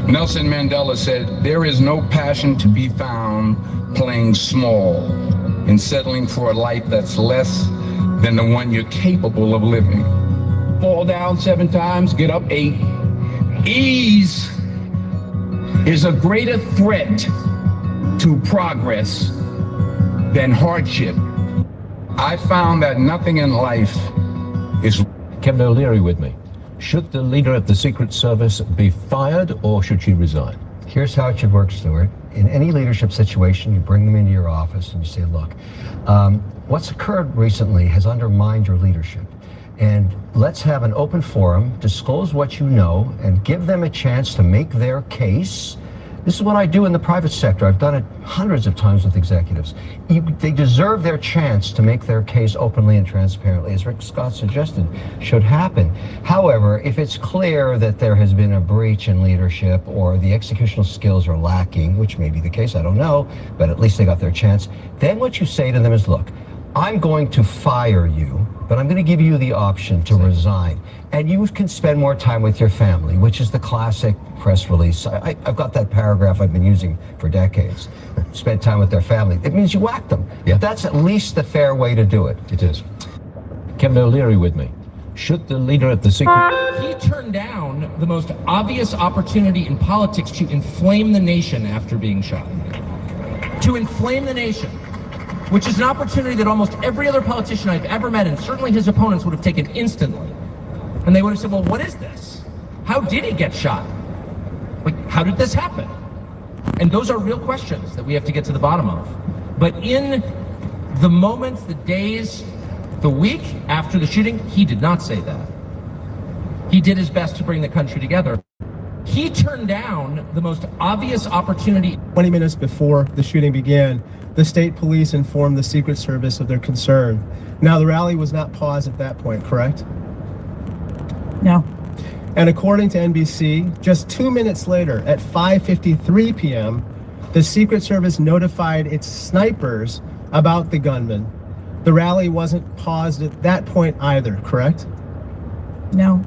Nelson Mandela said, there is no passion to be found playing small and settling for a life that's less than the one you're capable of living. Fall down 7 times, get up 8. Ease is a greater threat to progress than hardship. I found that nothing in life is... Kevin O'Leary with me. Should the leader of the Secret Service be fired or should she resign? Here's how it should work, Stuart. In any leadership situation, you bring them into your office and you say, look, what's occurred recently has undermined your leadership. And let's have an open forum, disclose what you know, and give them a chance to make their case. This is what I do in the private sector. I've done it hundreds of times with executives. They deserve their chance to make their case openly and transparently, as Rick Scott suggested, should happen. However, if it's clear that there has been a breach in leadership or the executional skills are lacking, which may be the case, I don't know, but at least they got their chance, then what you say to them is, look, I'm going to fire you, but I'm going to give you the option to resign. And you can spend more time with your family, which is the classic press release. I've got that paragraph I've been using for decades. Spend time with their family. It means you whack them. Yeah. But that's at least the fair way to do it. It is. Kevin O'Leary with me. Should the leader of the Secret... He turned down the most obvious opportunity in politics to inflame the nation after being shot. To inflame the nation. Which is an opportunity that almost every other politician I've ever met, and certainly his opponents, would have taken instantly. And they would have said, well, what is this? How did he get shot? Like, how did this happen? And those are real questions that we have to get to the bottom of. But in the moments, the days, the week after the shooting, he did not say that. He did his best to bring the country together. He turned down the most obvious opportunity. 20 minutes before the shooting began, the state police informed the Secret Service of their concern. Now, the rally was not paused at that point, correct? No. And according to NBC, just 2 minutes later, at 5:53 p.m., the Secret Service notified its snipers about the gunman. The rally wasn't paused at that point either, correct? No.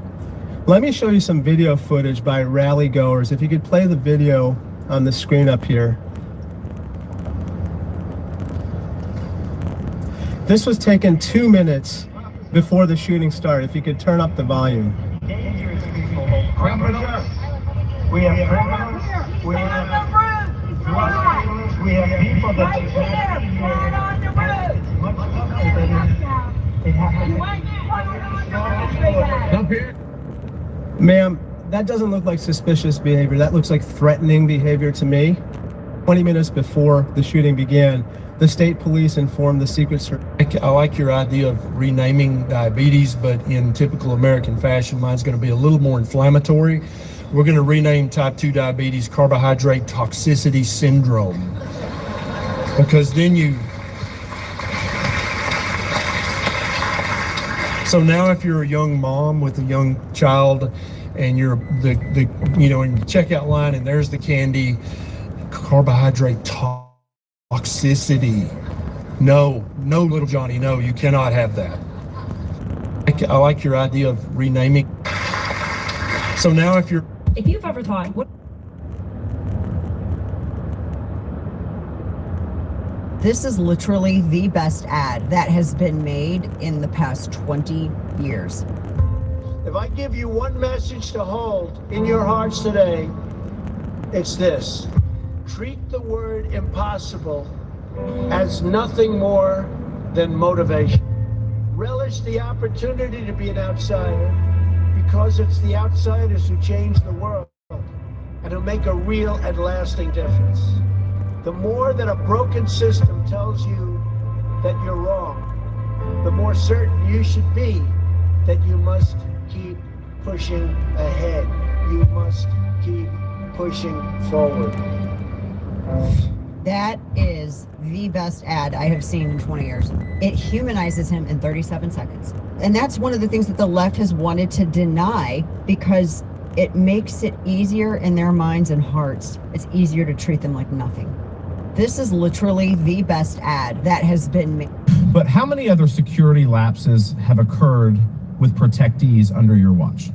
Let me show you some video footage by rally goers. If you could play the video on the screen up here. This was taken 2 minutes before the shooting started. If you could turn up the volume. We have criminals, we have drugs, we have people that Ma'am, that doesn't look like suspicious behavior. That looks like threatening behavior to me. 20 minutes before the shooting began, the state police informed the Secret Service. I like your idea of renaming diabetes, but in typical American fashion, mine's going to be a little more inflammatory. We're going to rename type 2 diabetes carbohydrate toxicity syndrome. Because then So now if you're a young mom with a young child and you're in the checkout line and there's the candy, carbohydrate toxicity. No, little Johnny, no, you cannot have that. I like your idea of renaming. So now if you've ever thought, what? This is literally the best ad that has been made in the past 20 years. If I give you one message to hold in your hearts today, it's this. Treat the word impossible as nothing more than motivation. Relish the opportunity to be an outsider because it's the outsiders who change the world and who make a real and lasting difference. The more that a broken system tells you that you're wrong, the more certain you should be that you must keep pushing ahead. You must keep pushing forward. That is the best ad I have seen in 20 years. It humanizes him in 37 seconds. And that's one of the things that the left has wanted to deny because it makes it easier in their minds and hearts. It's easier to treat them like nothing. This is literally the best ad that has been made. But how many other security lapses have occurred with protectees under your watch?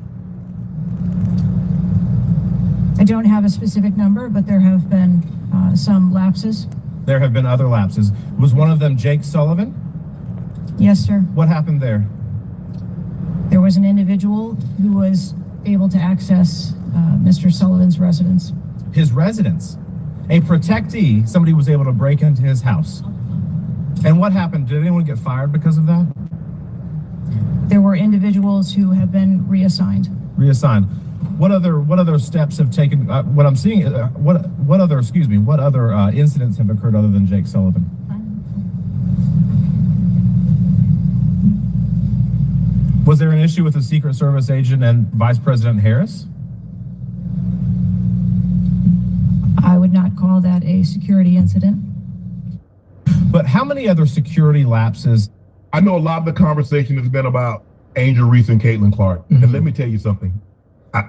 I don't have a specific number, but there have been some lapses. There have been other lapses. Was one of them Jake Sullivan? Yes, sir. What happened there? There was an individual who was able to access Mr. Sullivan's residence. His residence? A protectee, somebody was able to break into his house. And what happened? Did anyone get fired because of that? There were individuals who have been reassigned. Reassigned. What other steps have taken? What I'm seeing. What other incidents have occurred other than Jake Sullivan? Was there an issue with the Secret Service agent and Vice President Harris? I would not call that a security incident. But how many other security lapses? I know a lot of the conversation has been about Angel Reese and Caitlin Clark. Mm-hmm. And let me tell you something.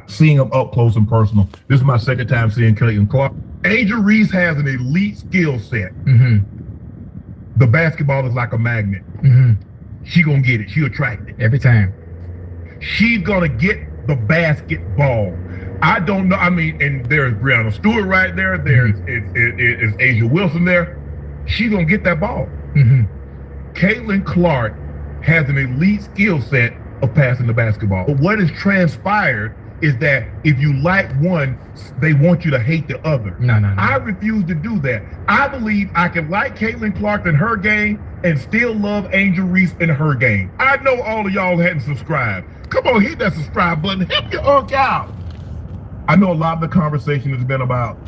Seeing them up close and personal. This is my second time seeing Caitlin Clark. Angel Reese has an elite skill set. Mm-hmm. The basketball is like a magnet. Mm-hmm. She gonna get it. She'll attract it. Every time. She's gonna get the basketball. I don't know. I mean, and there's Brianna Stewart right there. There's it's Asia Wilson there. She's gonna get that ball. Mm-hmm. Caitlin Clark has an elite skill set of passing the basketball. But what has transpired is that if you like one, they want you to hate the other. No. I refuse to do that. I believe I can like Caitlin Clark in her game and still love Angel Reese in her game. I know all of y'all hadn't subscribed. Come on, hit that subscribe button. Help your unk out. I know a lot of the conversation has been about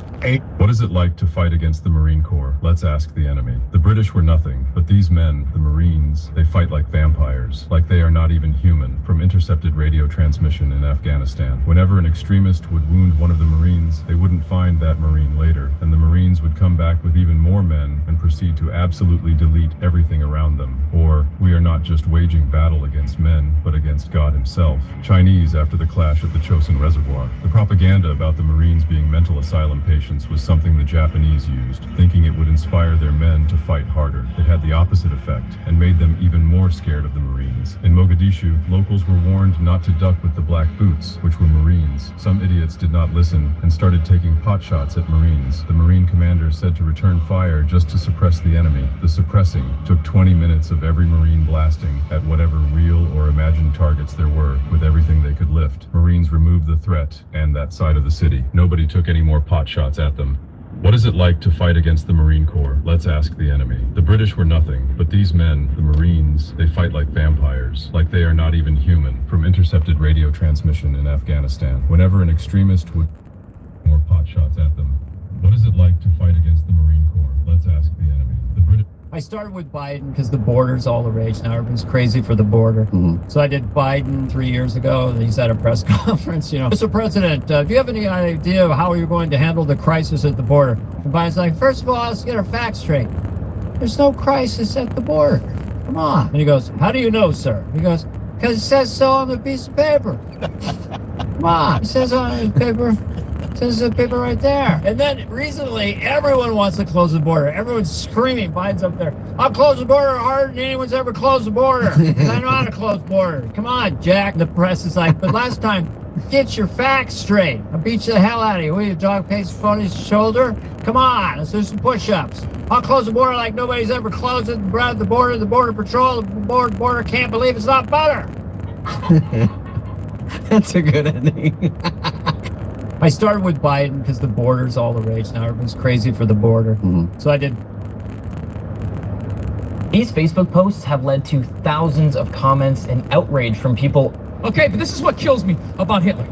what is it like to fight against the Marine Corps? Let's ask the enemy. The British were nothing, but these men, the Marines, they fight like vampires, like they are not even human, from intercepted radio transmission in Afghanistan. Whenever an extremist would wound one of the Marines, they wouldn't find that Marine later, and the Marines would come back with even more men and proceed to absolutely delete everything around them. Or, we are not just waging battle against men, but against God himself. Chinese after the clash at the Chosin Reservoir. The propaganda about the Marines being mental asylum patients was something something the Japanese used, thinking it would inspire their men to fight harder. It had the opposite effect and made them even more scared of the Marines. In Mogadishu, locals were warned not to duck with the black boots, which were Marines. Some idiots did not listen and started taking pot shots at Marines. The Marine commander said to return fire just to suppress the enemy. The suppressing took 20 minutes of every Marine blasting at whatever real or imagined targets there were with everything they could lift. Marines removed the threat and that side of the city. Nobody took any more pot shots at them. What is it like to fight against the Marine Corps? Let's ask the enemy. The British were nothing, but these men, the Marines, they fight like vampires, like they are not even human. From intercepted radio transmission in Afghanistan, whenever an extremist would more pot shots at them. What is it like to fight against the Marine Corps? Let's ask the enemy. The British. I started with Biden because the border's all the rage now. Everyone's crazy for the border. So I did Biden 3 years ago. He's at a press conference, Mr. President, do you have any idea of how you're going to handle the crisis at the border? And Biden's like, first of all, let's get our facts straight. There's no crisis at the border. Come on. And he goes, how do you know, sir? He goes, because it says so on the piece of paper. Come on. It says on the paper. There's a paper right there. And then recently, everyone wants to close the border. Everyone's screaming. Biden's up there. I'll close the border harder than anyone's ever closed the border. I know how to close the border. Come on, Jack. The press is like, but last time, get your facts straight. I'll beat you the hell out of you. Will you dog paste on his shoulder? Come on, let's do some push-ups. I'll close the border like nobody's ever closed it. The border, the border patrol, the border can't believe it's not butter. That's a good ending. I started with Biden because the border's all the rage now. Everyone's crazy for the border. So I did. These Facebook posts have led to thousands of comments and outrage from people. Okay, but this is what kills me about Hitler.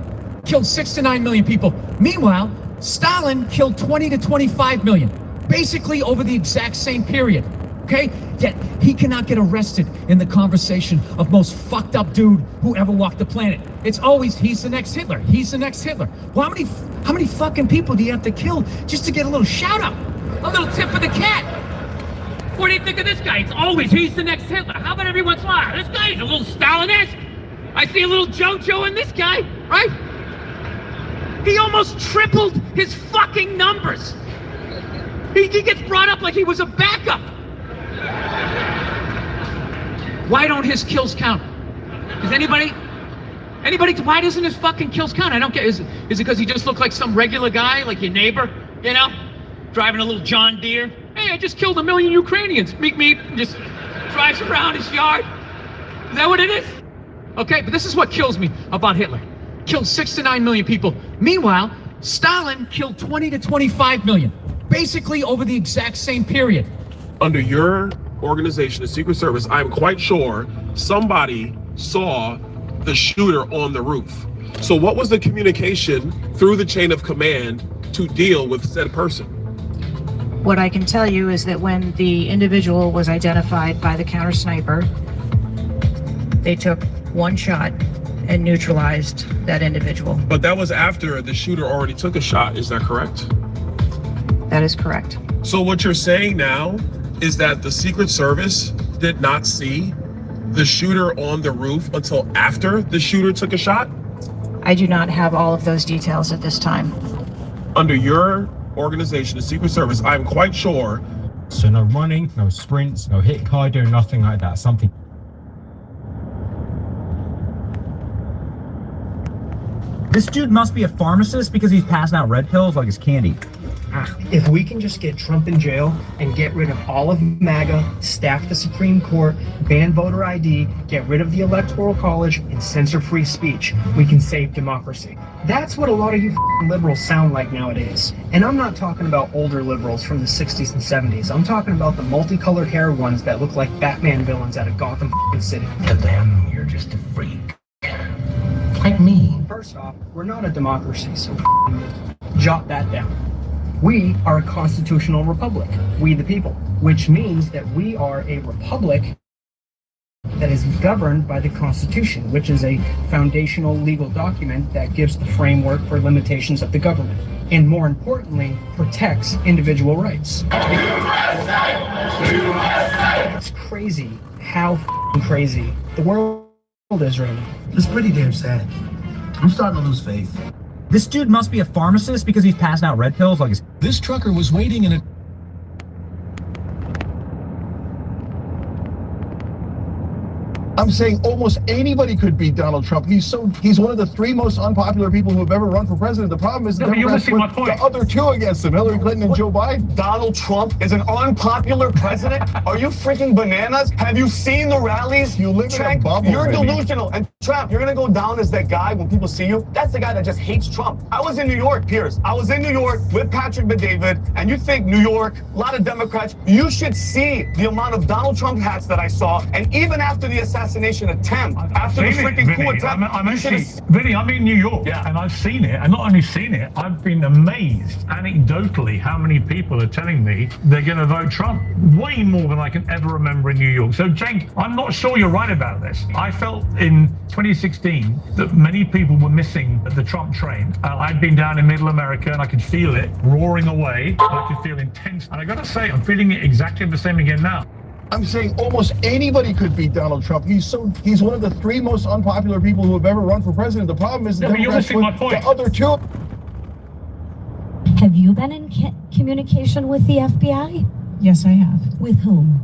Killed 6 to 9 million people. Meanwhile, Stalin killed 20 to 25 million, basically over the exact same period. Okay? Yet he cannot get arrested in the conversation of most fucked up dude who ever walked the planet. It's always, he's the next Hitler. He's the next Hitler. Well, how many fucking people do you have to kill just to get a little shout out? A little tip for the cat. What do you think of this guy? It's always, he's the next Hitler. How about every once in a while? This guy's a little Stalin-esque. I see a little JoJo in this guy, right? He almost tripled his fucking numbers. He gets brought up like he was a backup. Why don't his kills count? Is anybody, why doesn't his fucking kills count? I don't get, is it because he just looked like some regular guy, like your neighbor, driving a little John Deere? Hey, I just killed 1 million Ukrainians. Meet me, just drives around his yard. Is that what it is? Okay, but this is what kills me about Hitler. Killed 6 to 9 million people. Meanwhile, Stalin killed 20 to 25 million, basically over the exact same period. Under your organization, the Secret Service, I'm quite sure somebody saw the shooter on the roof. So what was the communication through the chain of command to deal with said person? What I can tell you is that when the individual was identified by the counter sniper, they took one shot and neutralized that individual. But that was after the shooter already took a shot, is that correct? That is correct. So what you're saying now is that the Secret Service did not see the shooter on the roof until after the shooter took a shot? I do not have all of those details at this time. Under your organization, the Secret Service, I'm quite sure. So no running, no sprints, no hit cardio, nothing like that. Something. This dude must be a pharmacist because he's passing out red pills like it's candy. If we can just get Trump in jail and get rid of all of MAGA, staff the Supreme Court, ban voter ID, get rid of the Electoral College, and censor free speech, we can save democracy. That's what a lot of you liberals sound like nowadays. And I'm not talking about older liberals from the 60s and 70s. I'm talking about the multicolored hair ones that look like Batman villains out of Gotham City. To them, you're just a freak. Like me. First off, we're not a democracy, so jot that down. We are a constitutional republic, we the people, which means that we are a republic that is governed by the Constitution, which is a foundational legal document that gives the framework for limitations of the government, and more importantly, protects individual rights. It's crazy how crazy the world is right now. It's pretty damn sad. I'm starting to lose faith. This dude must be a pharmacist because he's passing out red pills like he's... This trucker was waiting in a... I'm saying almost anybody could beat Donald Trump. He's one of the 3 most unpopular people who have ever run for president. The problem is the Democrats put the other 2 against him, Hillary Clinton and Joe Biden. Donald Trump is an unpopular president? Are you freaking bananas? Have you seen the rallies? You live in a bubble. You're delusional. And Trump, you're gonna go down as that guy when people see you. That's the guy that just hates Trump. I was in New York, Piers. I was in New York with Patrick Bet-David, and you think New York, a lot of Democrats, you should see the amount of Donald Trump hats that I saw, and even after the assassination attempt, after the freaking coup attempt, Vinny, I'm in New York, and I've seen it, and not only seen it, I've been amazed anecdotally how many people are telling me they're going to vote Trump. Way more than I can ever remember in New York. So, Jake, I'm not sure you're right about this. I felt in 2016 that many people were missing the Trump train. I'd been down in Middle America, and I could feel it roaring away. I could feel intense. And I got to say, I'm feeling it exactly the same again now. I'm saying almost anybody could beat Donald Trump. He's one of the 3 most unpopular people who have ever run for president. The problem is the Democrats put the other 2. Have you been in communication with the FBI? Yes, I have. With whom?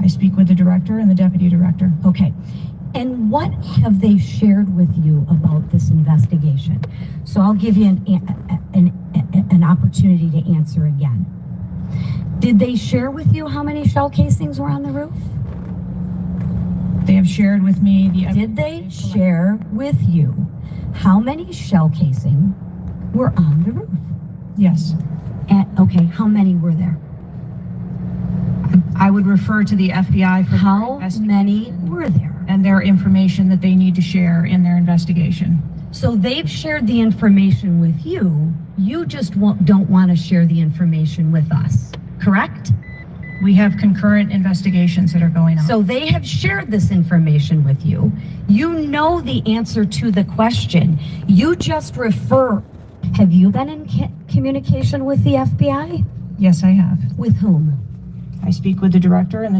I speak with the director and the deputy director. Okay. And what have they shared with you about this investigation? So I'll give you an opportunity to answer again. Did they share with you how many shell casings were on the roof? They have shared with me the... Did they share with you how many shell casing were on the roof? Yes. Okay, how many were there? I would refer to the FBI for how many were there? And their information that they need to share in their investigation. So they've shared the information with you. You just don't want to share the information with us, correct? We have concurrent investigations that are going on. So they have shared this information with you. You know the answer to the question. You just refer. Have you been in communication with the FBI? Yes, I have. With whom? I speak with the director and the